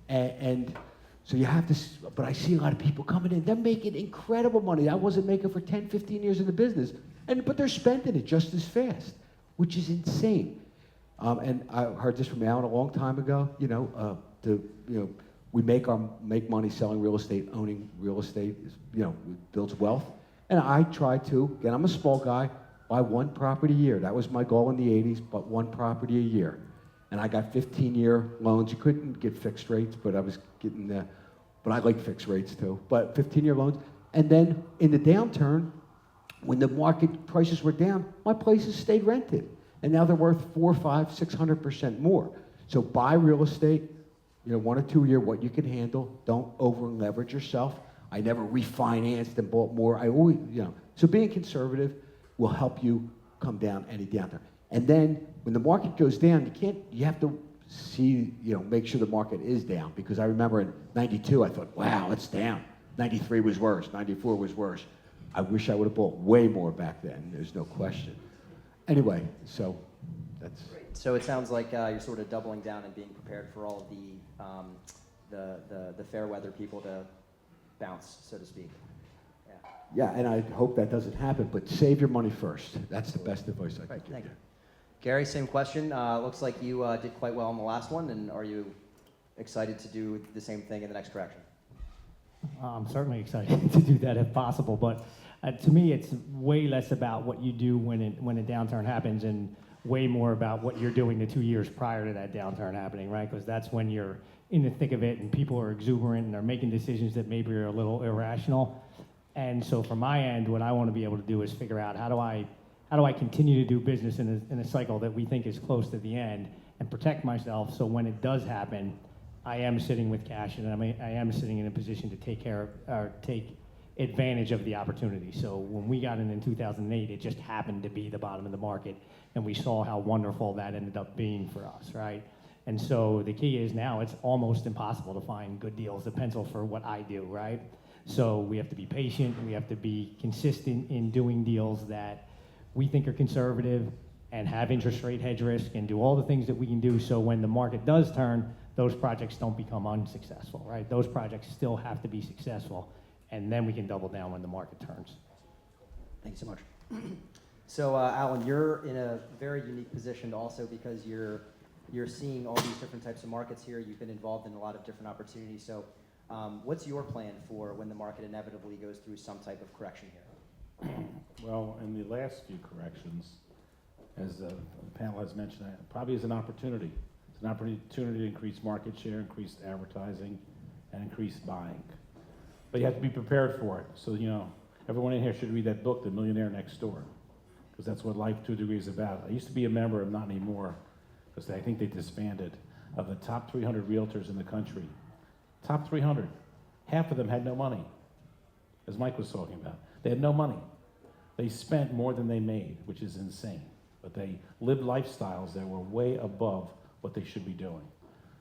And so you have to, but I see a lot of people coming in. They're making incredible money. I wasn't making for 10, 15 years in the business. But they're spending it just as fast, which is insane. And I heard this from Alan a long time ago. We make money selling real estate, owning real estate. Builds wealth. And I try to. Again, I'm a small guy. Buy one property a year. That was my goal in the '80s. But one property a year. And I got 15-year loans. You couldn't get fixed rates, but I was getting the. But I like fixed rates too. But 15-year loans. And then in the downturn, when the market prices were down, my places stayed rented. And now they're worth 4, 5, 600% more. So buy real estate, 1 or 2 a year, what you can handle. Don't over leverage yourself. I never refinanced and bought more. I always, So being conservative will help you come down any downturn. And then when the market goes down, you have to see, make sure the market is down. Because I remember in '92, I thought, wow, it's down. '93 was worse, '94 was worse. I wish I would have bought way more back then, there's no question. Anyway, so that's... So it sounds like you're sort of doubling down and being prepared for all of the fair weather people to bounce, so to speak. Yeah, and I hope that doesn't happen, but save your money first. That's the best advice I could give Thank you. you. Gary, same question. Looks like you did quite well on the last one, and are you excited to do the same thing in the next correction? I'm certainly excited to do that if possible, but to me, it's way less about what you do when a downturn happens and way more about what you're doing the 2 years prior to that downturn happening, right? Because that's when you're in the thick of it and people are exuberant and are making decisions that maybe are a little irrational. And so from my end, what I want to be able to do is figure out how do I continue to do business in a cycle that we think is close to the end and protect myself so when it does happen, I am sitting with cash and I am sitting in a position to take advantage of the opportunity. So when we got in 2008, it just happened to be the bottom of the market, and we saw how wonderful that ended up being for us, right? And so the key is now it's almost impossible to find good deals to pencil for what I do, right? So we have to be patient, we have to be consistent in doing deals that we think are conservative and have interest rate hedge risk and do all the things that we can do so when the market does turn, those projects don't become unsuccessful, right? Those projects still have to be successful, and then we can double down when the market turns. Thank you so much. So, Alan, you're in a very unique position also because you're seeing all these different types of markets here. You've been involved in a lot of different opportunities. So, what's your plan for when the market inevitably goes through some type of correction here? Well, in the last few corrections, as the panel has mentioned, it probably is an opportunity. It's an opportunity to increase market share, increase advertising, and increase buying. But you have to be prepared for it. So, everyone in here should read that book, The Millionaire Next Door, because that's what Life to a Degree is about. I used to be a member, I'm not anymore, because I think they disbanded, of the top 300 realtors in the country. Top 300. Half of them had no money, as Mike was talking about. They had no money. They spent more than they made, which is insane. But they lived lifestyles that were way above what they should be doing.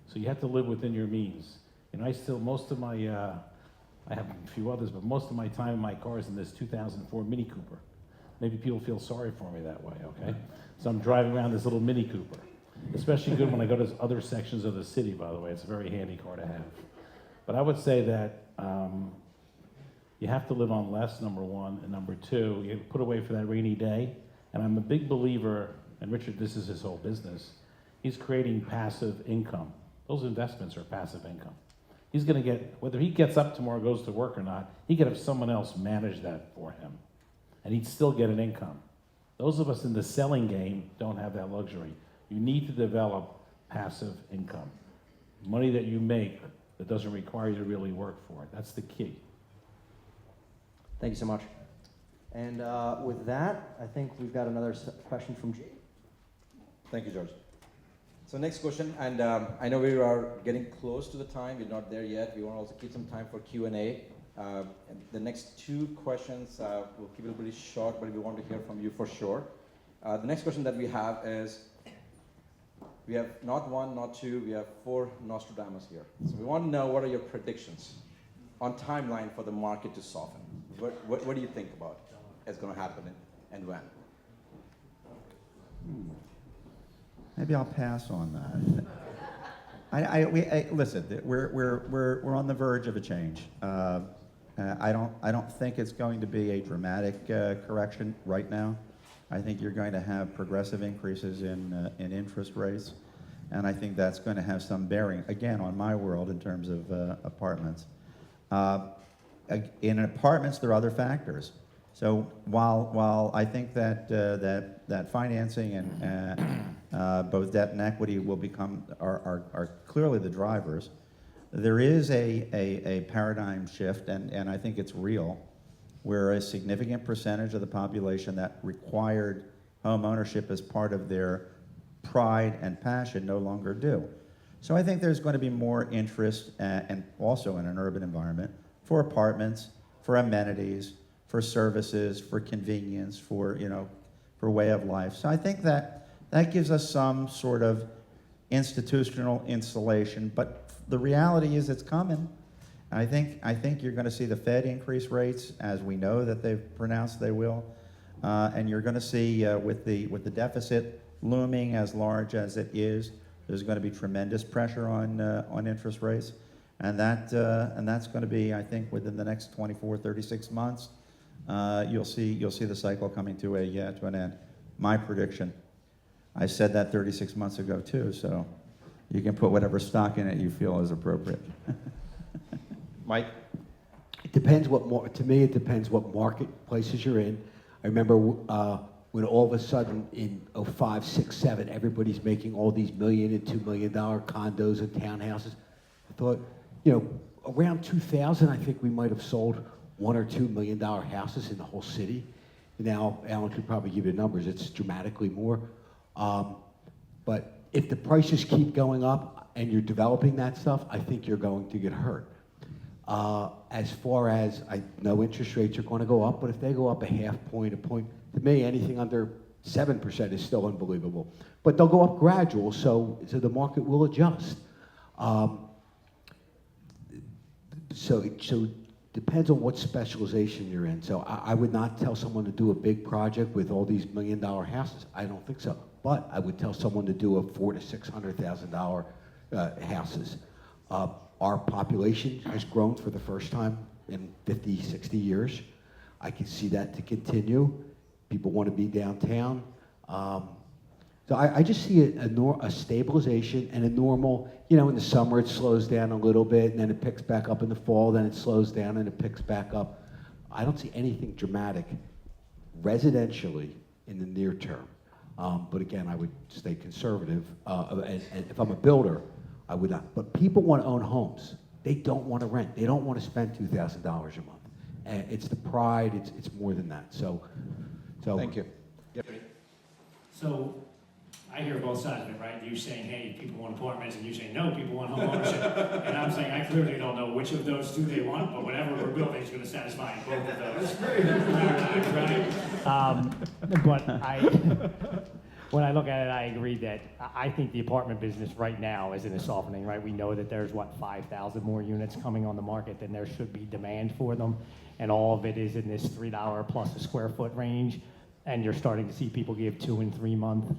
So you have to live within your means. I still, most of my, I have a few others, but most of my time in my car is in this 2004 Mini Cooper. Maybe people feel sorry for me that way, okay? So I'm driving around this little Mini Cooper. Especially good when I go to other sections of the city, by the way. It's a very handy car to have. But I would say that you have to live on less, number one, and number two, you put away for that rainy day. And I'm a big believer, and Richard, this is his whole business, he's creating passive income. Those investments are passive income. He's gonna get, whether he gets up tomorrow, goes to work or not, he could have someone else manage that for him, and he'd still get an income. Those of us in the selling game don't have that luxury. You need to develop passive income. Money that you make that doesn't require you to really work for it. That's the key. Thank you so much. And with that, I think we've got another question from Jay. Thank you, George. So next question, and I know we are getting close to the time. We're not there yet. We want to also keep some time for Q&A. The next two questions, we'll keep it pretty short, but we want to hear from you for sure. The next question that we have is, we have not one, not two, we have 4 Nostradamus here. So we want to know, what are your predictions on timeline for the market to soften? What do you think about is going to happen and when? Maybe I'll pass on that. Listen, we're on the verge of a change. I don't think it's going to be a dramatic correction right now. I think you're going to have progressive increases in interest rates, and I think that's going to have some bearing, again, on my world in terms of apartments. In apartments, there are other factors. So while I think that that financing and both debt and equity will are clearly the drivers, there is a paradigm shift, and I think it's real, where a significant percentage of the population that required home ownership as part of their pride and passion no longer do. So I think there's going to be more interest, and also in an urban environment, for apartments, for amenities, for services, for convenience, for way of life. So I think that gives us some sort of institutional insulation, but the reality is it's coming. I think you're going to see the Fed increase rates, as we know that they've pronounced they will, and you're going to see with the deficit looming as large as it is, there's going to be tremendous pressure on interest rates, and that's going to be, I think, within the next 24, 36 months, you'll see the cycle coming to an end. My prediction. I said that 36 months ago too, so you can put whatever stock in it you feel is appropriate. Mike? It depends to me, it depends what marketplaces you're in. I remember when all of a sudden in 05, 6, 7, everybody's making all these $1 million and $2 million condos and townhouses. I thought, around 2000, I think we might have sold $1 or $2 million houses in the whole city. Now, Alan could probably give you numbers. It's dramatically more. But if the prices keep going up and you're developing that stuff, I think you're going to get hurt. As far as, I know interest rates are going to go up, but if they go up a half point, a point, to me, anything under 7% is still unbelievable. But they'll go up gradual, so the market will adjust. So it depends on what specialization you're in. So I would not tell someone to do a big project with all these $1 million houses. I don't think so. But I would tell someone to do a $400,000 to $600,000 houses. Our population has grown for the first time in 50, 60 years. I can see that to continue. People want to be downtown. So I just see a stabilization and a normal, in the summer it slows down a little bit and then it picks back up in the fall, then it slows down and it picks back up. I don't see anything dramatic residentially in the near term. But again, I would stay conservative. And if I'm a builder, I would not. But people want to own homes. They don't want to rent. They don't want to spend $2,000 a month. And it's the pride. It's more than that. So. Thank you. So I hear both sides of it, right? You saying, hey, people want apartments, and you saying, no, people want home ownership. And I'm saying, I clearly don't know which of those two they want, but whatever we're building is going to satisfy both of those. But when I look at it, I agree that I think the apartment business right now is in a softening, right? We know that there's, 5,000 more units coming on the market than there should be demand for them. And all of it is in this $3 plus a square foot range. And you're starting to see people give 2 and 3 month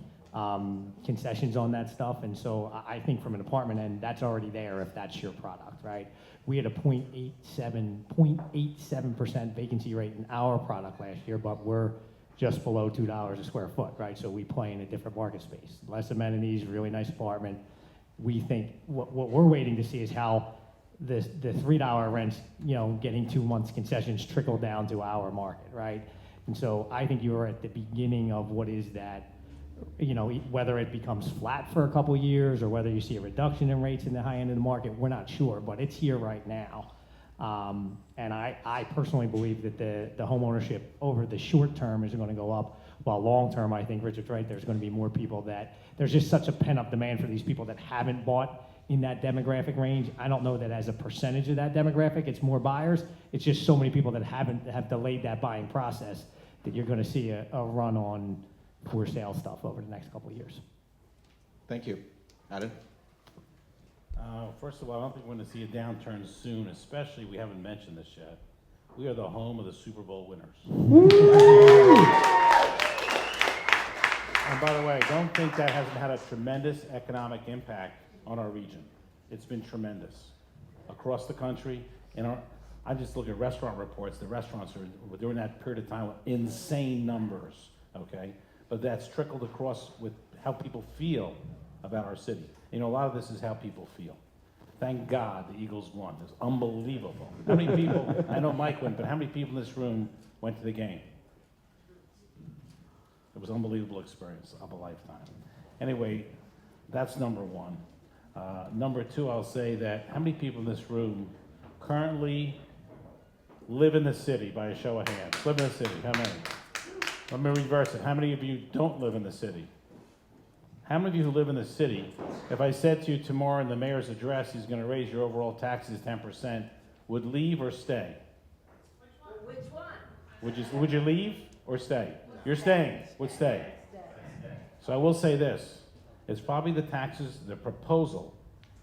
concessions on that stuff. And so I think from an apartment end, that's already there if that's your product, right? We had a 0.87% vacancy rate in our product last year, but we're just below $2 a square foot, right? So we play in a different market space. Less amenities, really nice apartment. We think what we're waiting to see is how the $3 rents, getting 2 months concessions trickle down to our market, right? And so I think you're at the beginning of what is that, whether it becomes flat for a couple years or whether you see a reduction in rates in the high end of the market, we're not sure, but it's here right now. And I personally believe that the home ownership over the short term is going to go up, while long term, I think Richard's right, there's going to be more people there's just such a pent-up demand for these people that haven't bought in that demographic range. I don't know that as a percentage of that demographic, it's more buyers. It's just so many people that have delayed that buying process that you're going to see a run on for sale stuff over the next couple of years. Thank you. Adam? First of all, I don't think we're going to see a downturn soon, especially, we haven't mentioned this yet. We are the home of the Super Bowl winners. And by the way, don't think that hasn't had a tremendous economic impact on our region. It's been tremendous across the country. I just look at restaurant reports. The restaurants are, during that period of time, insane numbers. okay? But that's trickled across with how people feel about our city. You know, a lot of this is how people feel. Thank God the Eagles won. It's unbelievable. How many people, I know Mike went, but how many people in this room went to the game? It was an unbelievable experience of a lifetime. Anyway, that's number one. Number two, I'll say that how many people in this room currently live in the city, by a show of hands? Live in the city, how many? Let me reverse it. How many of you don't live in the city? How many of you who live in the city, if I said to you tomorrow in the mayor's address, he's gonna raise your overall taxes 10%, would leave or stay? Which one? Would you leave or stay? You're staying, would stay. So I will say this, it's probably the taxes, the proposal,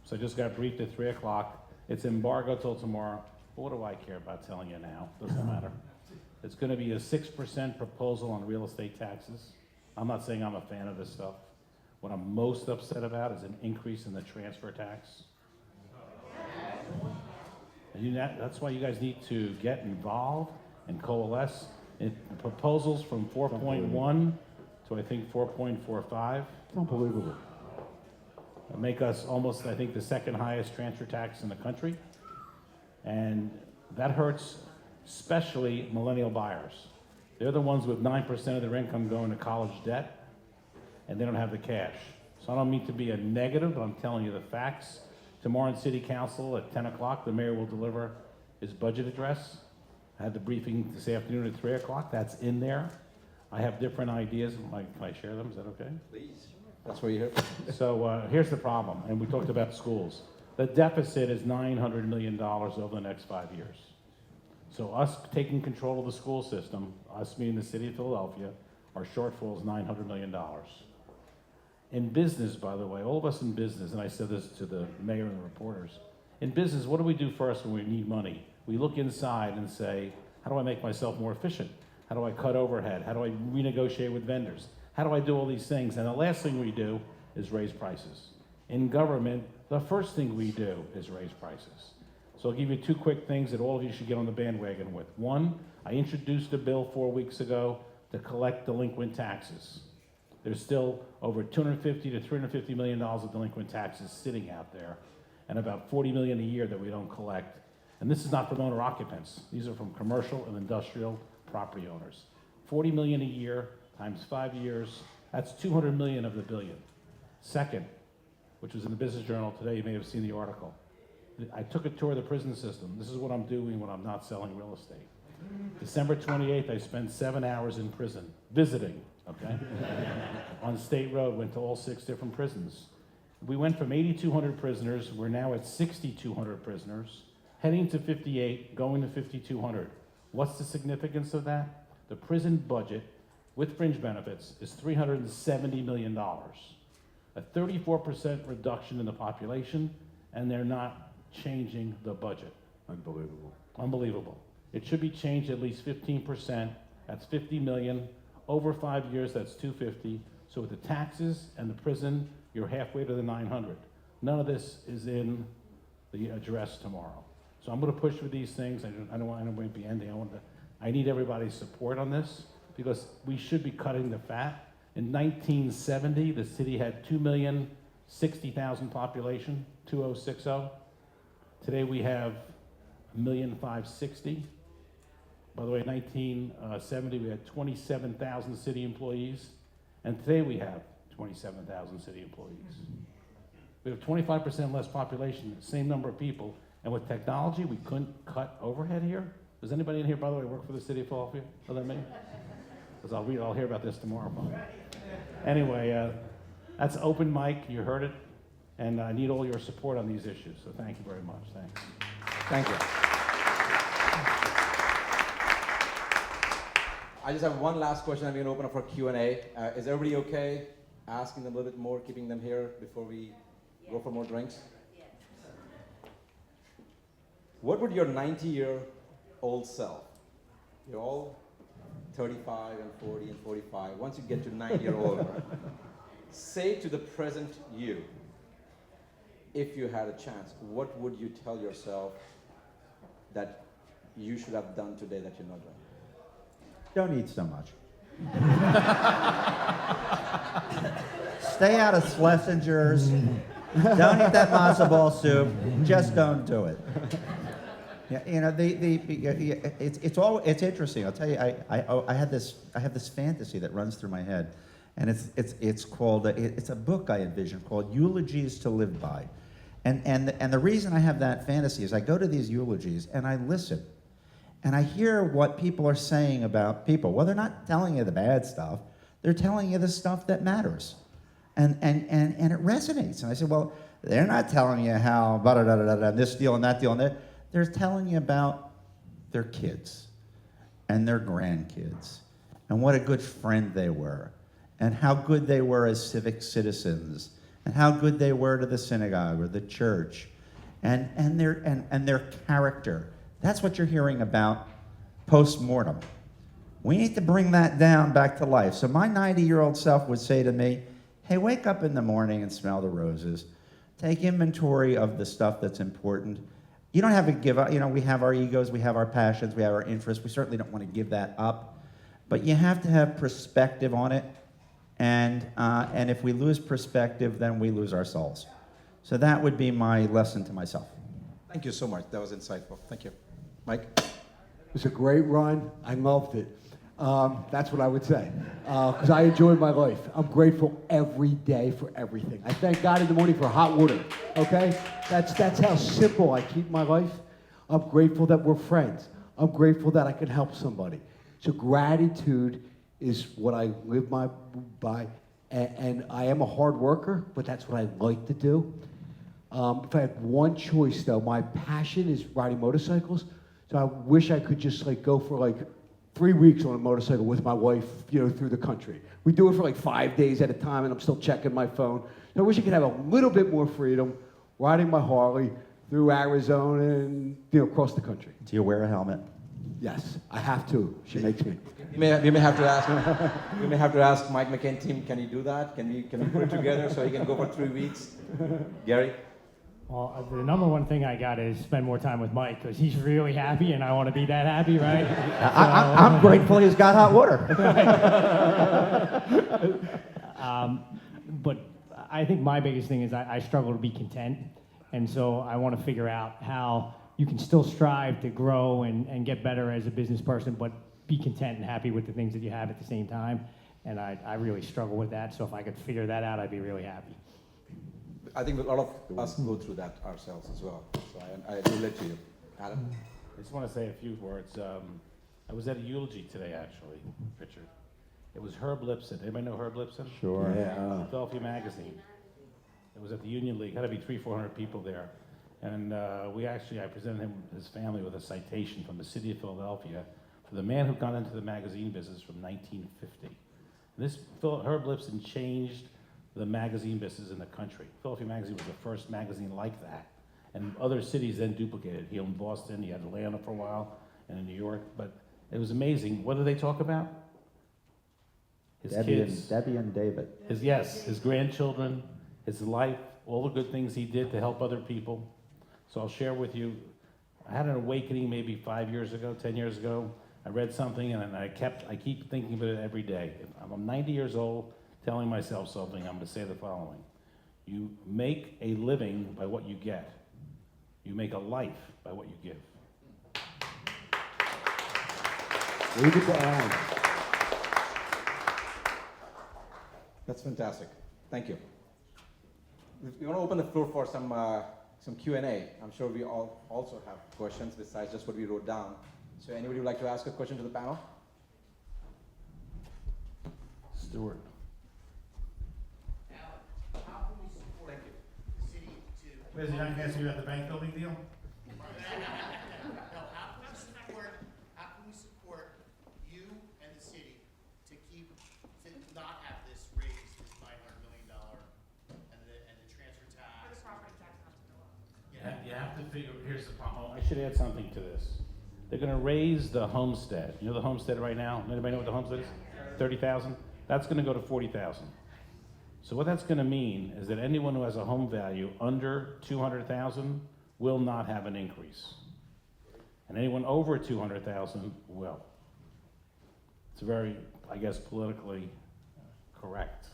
so I just got briefed at 3 o'clock, it's embargo till tomorrow, but what do I care about telling you now? Doesn't matter. It's gonna be a 6% proposal on real estate taxes. I'm not saying I'm a fan of this stuff. What I'm most upset about is an increase in the transfer tax. And that's why you guys need to get involved and coalesce. Proposals from 4.1 to I think 4.45. It's unbelievable. Make us almost, I think, the second highest transfer tax in the country. And that hurts especially millennial buyers. They're the ones with 9% of their income going to college debt, and they don't have the cash. So I don't mean to be a negative, but I'm telling you the facts. Tomorrow in City Council at 10 o'clock, the mayor will deliver his budget address. I had the briefing this afternoon at 3 o'clock. That's in there. I have different ideas. Can I share them? Is that okay? Please. That's what you're here. So here's the problem, and we talked about schools. The deficit is $900 million over the next 5 years. So us taking control of the school system, us being the city of Philadelphia, our shortfall is $900 million. In business, by the way, all of us in business, and I said this to the mayor and the reporters, in business, what do we do first when we need money? We look inside and say, how do I make myself more efficient? How do I cut overhead? How do I renegotiate with vendors? How do I do all these things? And the last thing we do is raise prices. In government, the first thing we do is raise prices. So I'll give you two quick things that all of you should get on the bandwagon with. One, I introduced a bill 4 weeks ago to collect delinquent taxes. There's still over $250 to $350 million of delinquent taxes sitting out there, and about $40 million a year that we don't collect. And this is not from owner occupants. These are from commercial and industrial property owners. $40 million a year times 5 years, that's $200 million of the billion. Second, which was in the Business Journal today, you may have seen the article. I took a tour of the prison system. This is what I'm doing when I'm not selling real estate. December 28th, I spent 7 hours in prison, visiting, okay? On State Road, went to all 6 different prisons. We went from 8,200 prisoners, we're now at 6,200 prisoners, heading to 58, going to 5,200. What's the significance of that? The prison budget with fringe benefits is $370 million. A 34% reduction in the population, and they're not changing the budget. Unbelievable. Unbelievable. It should be changed at least 15%. That's 50 million. Over 5 years, that's 250. So with the taxes and the prison, you're halfway to the 900. None of this is in the address tomorrow. So I'm going to push for these things. I don't want to be ending. I need everybody's support on this because we should be cutting the fat. In 1970, the city had 2,060,000 population, 2060. Today we have 1,560,000. By the way, in 1970 we had 27,000 city employees, and today we have 27,000 city employees. We have 25% less population, same number of people, and with technology we couldn't cut overhead here. Does anybody in here, by the way, work for the city of Philadelphia other than me? Because I'll hear about this tomorrow. Anyway, that's open mic. You heard it, and I need all your support on these issues. So thank you very much. Thanks. Thank you. I just have one last question. I'm going to open up for Q&A. Is everybody okay asking them a little bit more, keeping them here before we go for more drinks? Yes. What would your 90-year-old self, you're all 35 and 40 and 45, once you get to 90 or older, say to the present you, if you had a chance, what would you tell yourself that you should have done today that you're not doing? Don't eat so much. Stay out of Schlesinger's. Don't eat that matzo ball soup. Just don't do it. Yeah, you know, it's interesting. I'll tell you, I have this fantasy that runs through my head, and it's called it's a book I envision called Eulogies to Live By, and the reason I have that fantasy is I go to these eulogies and I listen, and I hear what people are saying about people. Well, they're not telling you the bad stuff; they're telling you the stuff that matters, and it resonates. And I said, well, they're not telling you how this deal and that deal and that. They're telling you about their kids and their grandkids and what a good friend they were and how good they were as civic citizens and how good they were to the synagogue or the church and their character. That's what you're hearing about post-mortem. We need to bring that down back to life. So my 90-year-old self would say to me, hey, wake up in the morning and smell the roses. Take inventory of the stuff that's important. You don't have to give up. You know, we have our egos, we have our passions, we have our interests. We certainly don't want to give that up. But you have to have perspective on it. And if we lose perspective, then we lose our souls. So that would be my lesson to myself. Thank you so much. That was insightful. Thank you. Mike? It was a great run. I loved it. That's what I would say. Because I enjoyed my life. I'm grateful every day for everything. I thank God in the morning for hot water. Okay? That's how simple I keep my life. I'm grateful that we're friends. I'm grateful that I can help somebody. So gratitude is what I live by. And I am a hard worker, but that's what I like to do. If I had one choice, though, my passion is riding motorcycles. So I wish I could just go for 3 weeks on a motorcycle with my wife, through the country. We do it for 5 days at a time, and I'm still checking my phone. So I wish I could have a little bit more freedom riding my Harley through Arizona and across the country. Do you wear a helmet? Yes, I have to. She makes me. We may have to ask. We may have to ask Mike McCann team. Can you do that? Can we put it together so he can go for 3 weeks? Gary. Well, the number one thing I got is spend more time with Mike because he's really happy and I want to be that happy, right? I'm grateful he's got hot water. But I think my biggest thing is I struggle to be content. And so I want to figure out how you can still strive to grow and get better as a business person, but be content and happy with the things that you have at the same time. And I really struggle with that. So if I could figure that out, I'd be really happy. I think a lot of us go through that ourselves as well. So I relate to you. Adam? I just want to say a few words. I was at a eulogy today, actually, Richard. It was Herb Lipson. Anybody know Herb Lipson? Sure. Yeah. Philadelphia Magazine. It was at the Union League. Had to be 300-400 people there. And I presented him, his family, with a citation from the city of Philadelphia for the man who got into the magazine business from 1950. And this Herb Lipson changed the magazine business in the country. Philadelphia Magazine was the first magazine like that. And other cities then duplicated. He owned Boston, he had Atlanta for a while, and in New York. But it was amazing. What do they talk about? His kids. Debbie and David. His grandchildren, his life, all the good things he did to help other people. So I'll share with you, I had an awakening maybe 5 years ago, 10 years ago. I read something and I keep thinking about it every day. I'm 90 years old, telling myself something, I'm going to say the following. You make a living by what you get. You make a life by what you give. Leave it to Alan. That's fantastic. Thank you. We want to open the floor for some Q&A. I'm sure we all also have questions besides just what we wrote down. So anybody would like to ask a question to the panel? Stuart. Is he not asking you about the bank building deal? No, how can we support you and the city to not have this raise this $900 million and the transfer tax? For the property tax not to go up. You have to figure, here's the problem. I should add something to this. They're going to raise the homestead. You know the homestead right now? Anybody know what the homestead is? 30,000? That's going to go to 40,000. So what that's going to mean is that anyone who has a home value under 200,000 will not have an increase. And anyone over 200,000 will. It's very, I guess, politically correct.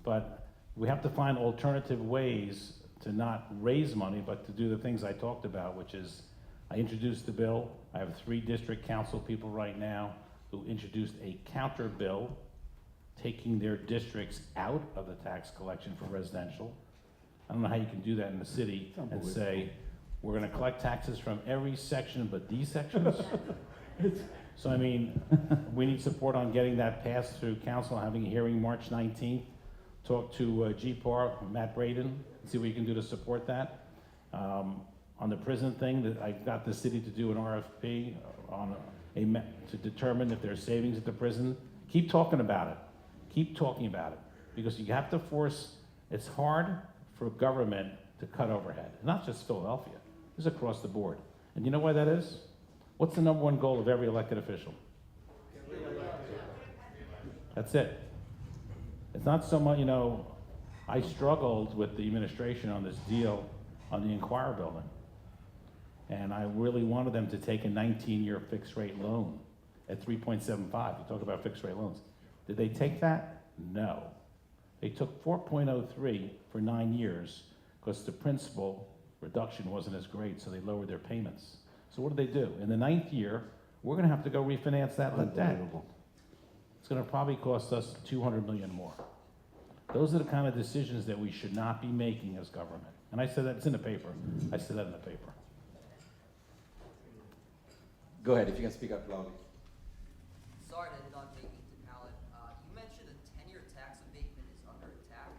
But we have to find alternative ways to not raise money, but to do the things I talked about, which is I introduced the bill. I have 3 district council people right now who introduced a counter bill taking their districts out of the tax collection for residential. I don't know how you can do that in the city and say, we're gonna collect taxes from every section but these sections. So I mean, we need support on getting that passed through council, having a hearing March 19th. Talk to GPAR, Matt Braden, and see what you can do to support that. On the prison thing, that I got the city to do an RFP on to determine if there's savings at the prison. Keep talking about it. Keep talking about it. Because you have to force, it's hard for government to cut overhead. Not just Philadelphia, it's across the board. And you know why that is? What's the #1 goal of every elected official? That's it. It's not so much, you know, I struggled with the administration on this deal on the Inquirer building. And I really wanted them to take a 19-year fixed rate loan at 3.75. You talk about fixed rate loans. Did they take that? No. They took 4.03 for 9 years because the principal reduction wasn't as great, so they lowered their payments. So what did they do? In the 9th year, we're gonna have to go refinance that debt. It's gonna probably cost us $200 million more. Those are the kind of decisions that we should not be making as government. And I said that, it's in the paper. I said that in the paper. Go ahead, if you can speak up loudly. Sorry to not take you to palate. You mentioned a 10-year tax abatement is under attack.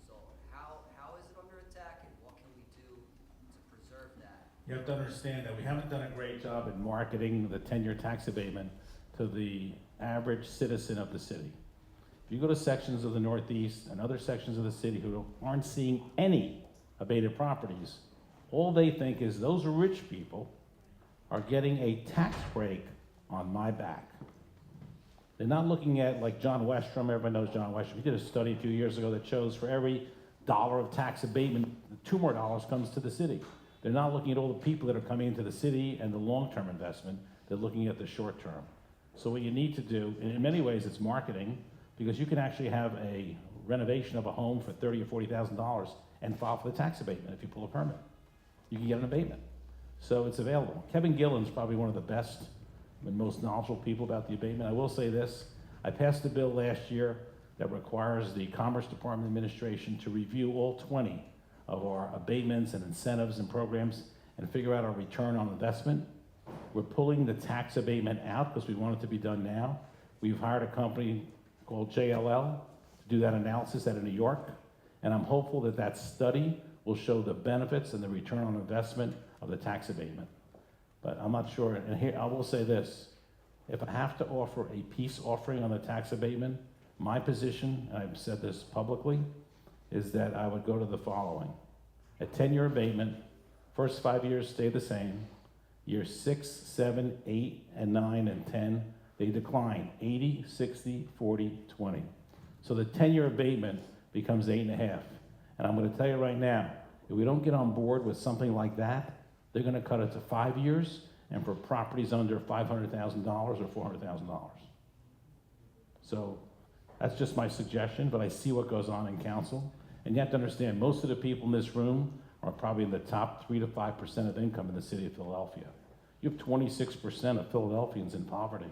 So how is it under attack, and what can we do to preserve that? You have to understand that we haven't done a great job in marketing the 10-year tax abatement to the average citizen of the city. If you go to sections of the Northeast and other sections of the city who aren't seeing any abated properties, all they think is those rich people are getting a tax break on my back. They're not looking at like John Westrom. Everybody knows John Westrom. He did a study a few years ago that shows for every $1 of tax abatement, $2 more comes to the city. They're not looking at all the people that are coming into the city and the long-term investment. They're looking at the short term. So what you need to do, and in many ways it's marketing, because you can actually have a renovation of a home for $30,000 or $40,000 and file for the tax abatement if you pull a permit. You can get an abatement. So it's available. Kevin Gillen's probably one of the best and most knowledgeable people about the abatement. I will say this, I passed a bill last year that requires the Commerce Department administration to review all 20 of our abatements and incentives and programs and figure out our return on investment. We're pulling the tax abatement out because we want it to be done now. We've hired a company called JLL to do that analysis out of New York, and I'm hopeful that that study will show the benefits and the return on investment of the tax abatement. But I'm not sure, and here I will say this, if I have to offer a peace offering on the tax abatement, my position, and I've said this publicly, is that I would go to the following. A 10-year abatement, first 5 years stay the same, years 6, 7, 8, and 9, and 10, they decline 80, 60, 40, 20. So the 10-year abatement becomes 8.5. And I'm gonna tell you right now, if we don't get on board with something like that, they're gonna cut it to 5 years, and for properties under $500,000 or $400,000. So that's just my suggestion, but I see what goes on in council. And you have to understand, most of the people in this room are probably in the top 3 to 5% of income in the city of Philadelphia. You have 26% of Philadelphians in poverty,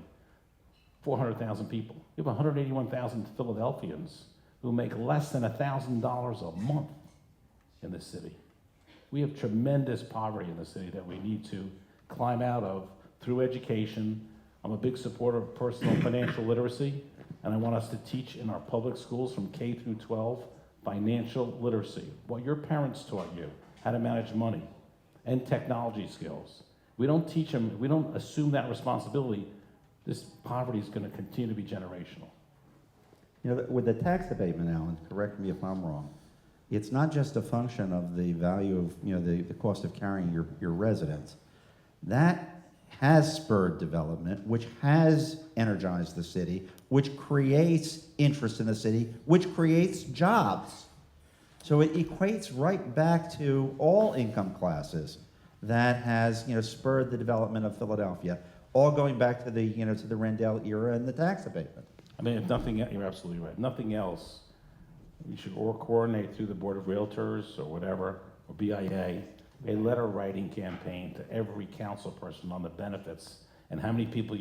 400,000 people. You have 181,000 Philadelphians who make less than $1,000 a month in the city. We have tremendous poverty in the city that we need to climb out of through education. I'm a big supporter of personal financial literacy, and I want us to teach in our public schools from K through 12 financial literacy, what your parents taught you, how to manage money, and technology skills. We don't teach them, we don't assume that responsibility, this poverty is going to continue to be generational. You know, with the tax abatement, Alan, correct me if I'm wrong, it's not just a function of the value of, you know, the cost of carrying your residence. That has spurred development, which has energized the city, which creates interest in the city, which creates jobs. So it equates right back to all income classes that has, you know, spurred the development of Philadelphia. all going back to the, you know, to the Rendell era and the tax abatement. I mean, if nothing, you're absolutely right. Nothing else, we should all coordinate through the Board of Realtors or whatever, or BIA, a letter writing campaign to every council person on the benefits and how many people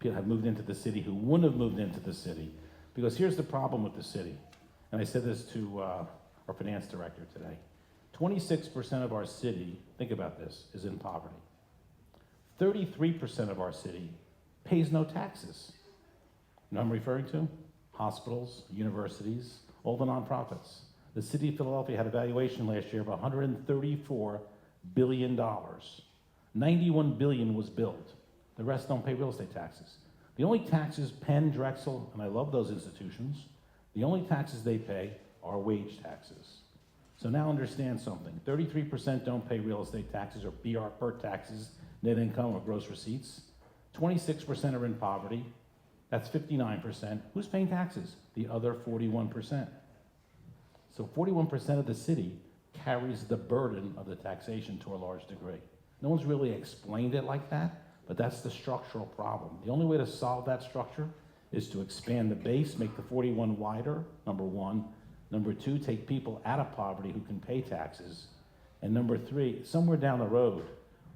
have moved into the city who wouldn't have moved into the city. Because here's the problem with the city, and I said this to our finance director today. 26% of our city, think about this, is in poverty. 33% of our city pays no taxes. You know what I'm referring to? Hospitals, universities, all the nonprofits. The city of Philadelphia had a valuation last year of $134 billion. 91 billion was billed. The rest don't pay real estate taxes. The only taxes Penn, Drexel, and I love those institutions, the only taxes they pay are wage taxes. So now understand something. 33% don't pay real estate taxes or BR taxes, net income or gross receipts. 26% are in poverty. That's 59%. Who's paying taxes? The other 41%. So 41% of the city carries the burden of the taxation to a large degree. No one's really explained it like that, but that's the structural problem. The only way to solve that structure is to expand the base, make the 41 wider, number one. Number two, take people out of poverty who can pay taxes. And number three, somewhere down the road,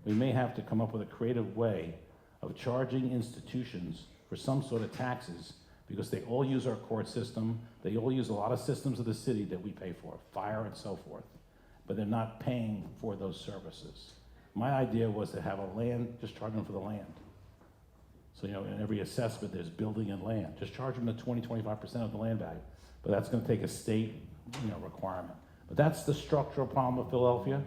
we may have to come up with a creative way of charging institutions for some sort of taxes because they all use our court system, they all use a lot of systems of the city that we pay for, fire and so forth, but they're not paying for those services. My idea was to have a land, just charge them for the land. So, you know, in every assessment, there's building and land. Just charge them the 20-25% of the land value. But that's going to take a state, you know, requirement. But that's the structural problem of Philadelphia.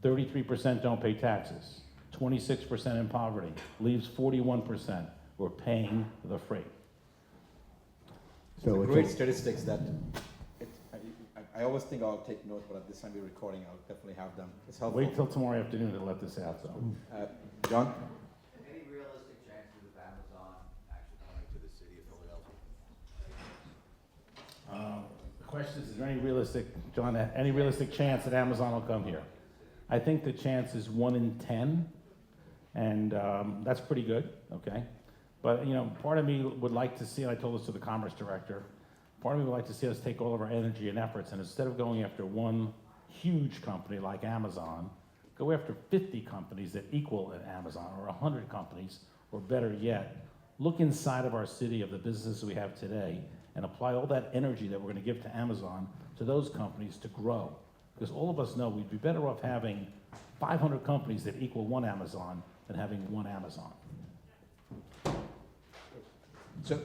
33% don't pay taxes. 26% in poverty. Leaves 41% who are paying the freight. So it's great statistics that I always think I'll take notes, but at this time we're recording, I'll definitely have them. It's helpful. Wait till tomorrow afternoon to let this out. So, John? Any realistic chances of Amazon actually coming to the city of Philadelphia? The question is there any realistic, John, any realistic chance that Amazon will come here? I think the chance is 1 in 10, and that's pretty good, okay? But, you know, part of me would like to see, and I told this to the Commerce Director, part of me would like to see us take all of our energy and efforts, and instead of going after one huge company like Amazon, go after 50 companies that equal an Amazon, or 100 companies, or better yet, look inside of our city of the businesses we have today, and apply all that energy that we're going to give to Amazon to those companies to grow. Because all of us know we'd be better off having 500 companies that equal one Amazon than having one Amazon. So,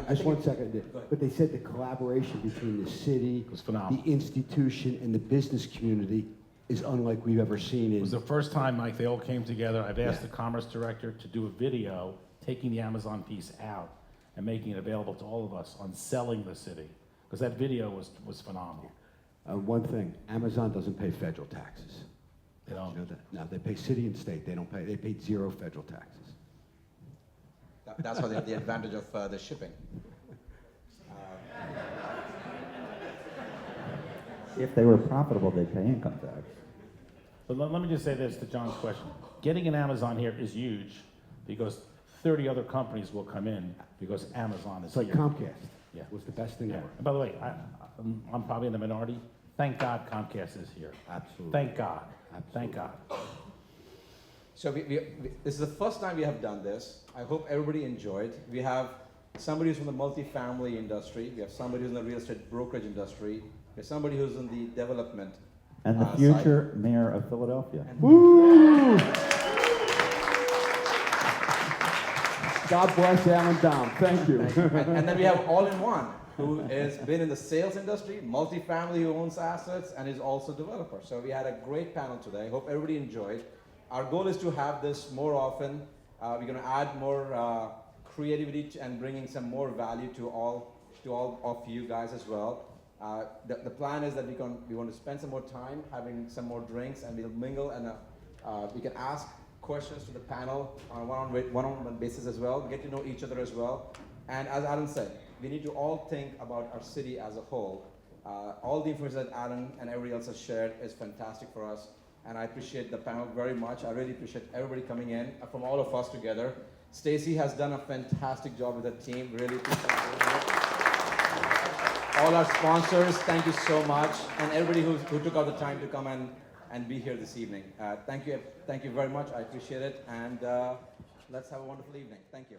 Just 1 second. But they said the collaboration between the city, was phenomenal. the institution, and the business community is unlike we've ever seen. It was the first time, Mike, they all came together. I've asked the Commerce Director to do a video taking the Amazon piece out and making it available to all of us on selling the city. Because that video was phenomenal. One thing, Amazon doesn't pay federal taxes. You know? You know that? No, they pay city and state. They don't pay. They pay 0 federal taxes. That's why they have the advantage of the shipping. If they were profitable, they'd pay income tax. But let me just say this to John's question. Getting an Amazon here is huge because 30 other companies will come in because Amazon is It's like here. Comcast. Yeah. Was the best thing Yeah. ever. And by the way, I'm probably in the minority. Thank God Comcast is here. Absolutely. Thank God. Absolutely. Thank God. So this is the first time we have done this. I hope everybody enjoyed. We have somebody who's from the multifamily industry. We have somebody who's in the real estate brokerage industry. We have somebody who's in the development. And the future mayor of Philadelphia. Woo! God bless Allan Domb. Thank you. And then we have all-in-one, who has been in the sales industry, multifamily, who owns assets, and is also a developer. So we had a great panel today. I hope everybody enjoyed. Our goal is to have this more often. We're going to add more creativity and bringing some more value to all of you guys as well. The plan is that we want to spend some more time having some more drinks, and we'll mingle, and we can ask questions to the panel on a one-on-one basis as well, get to know each other as well. And as Allan said, we need to all think about our city as a whole. All the information that Allan and everybody else has shared is fantastic for us. and I appreciate the panel very much. I really appreciate everybody coming in, from all of us together. Stacy has done a fantastic job with the team. Really appreciate it. All our sponsors, thank you so much, and everybody who took out the time to come and be here this evening. Thank you very much. I appreciate it, and let's have a wonderful evening. Thank you.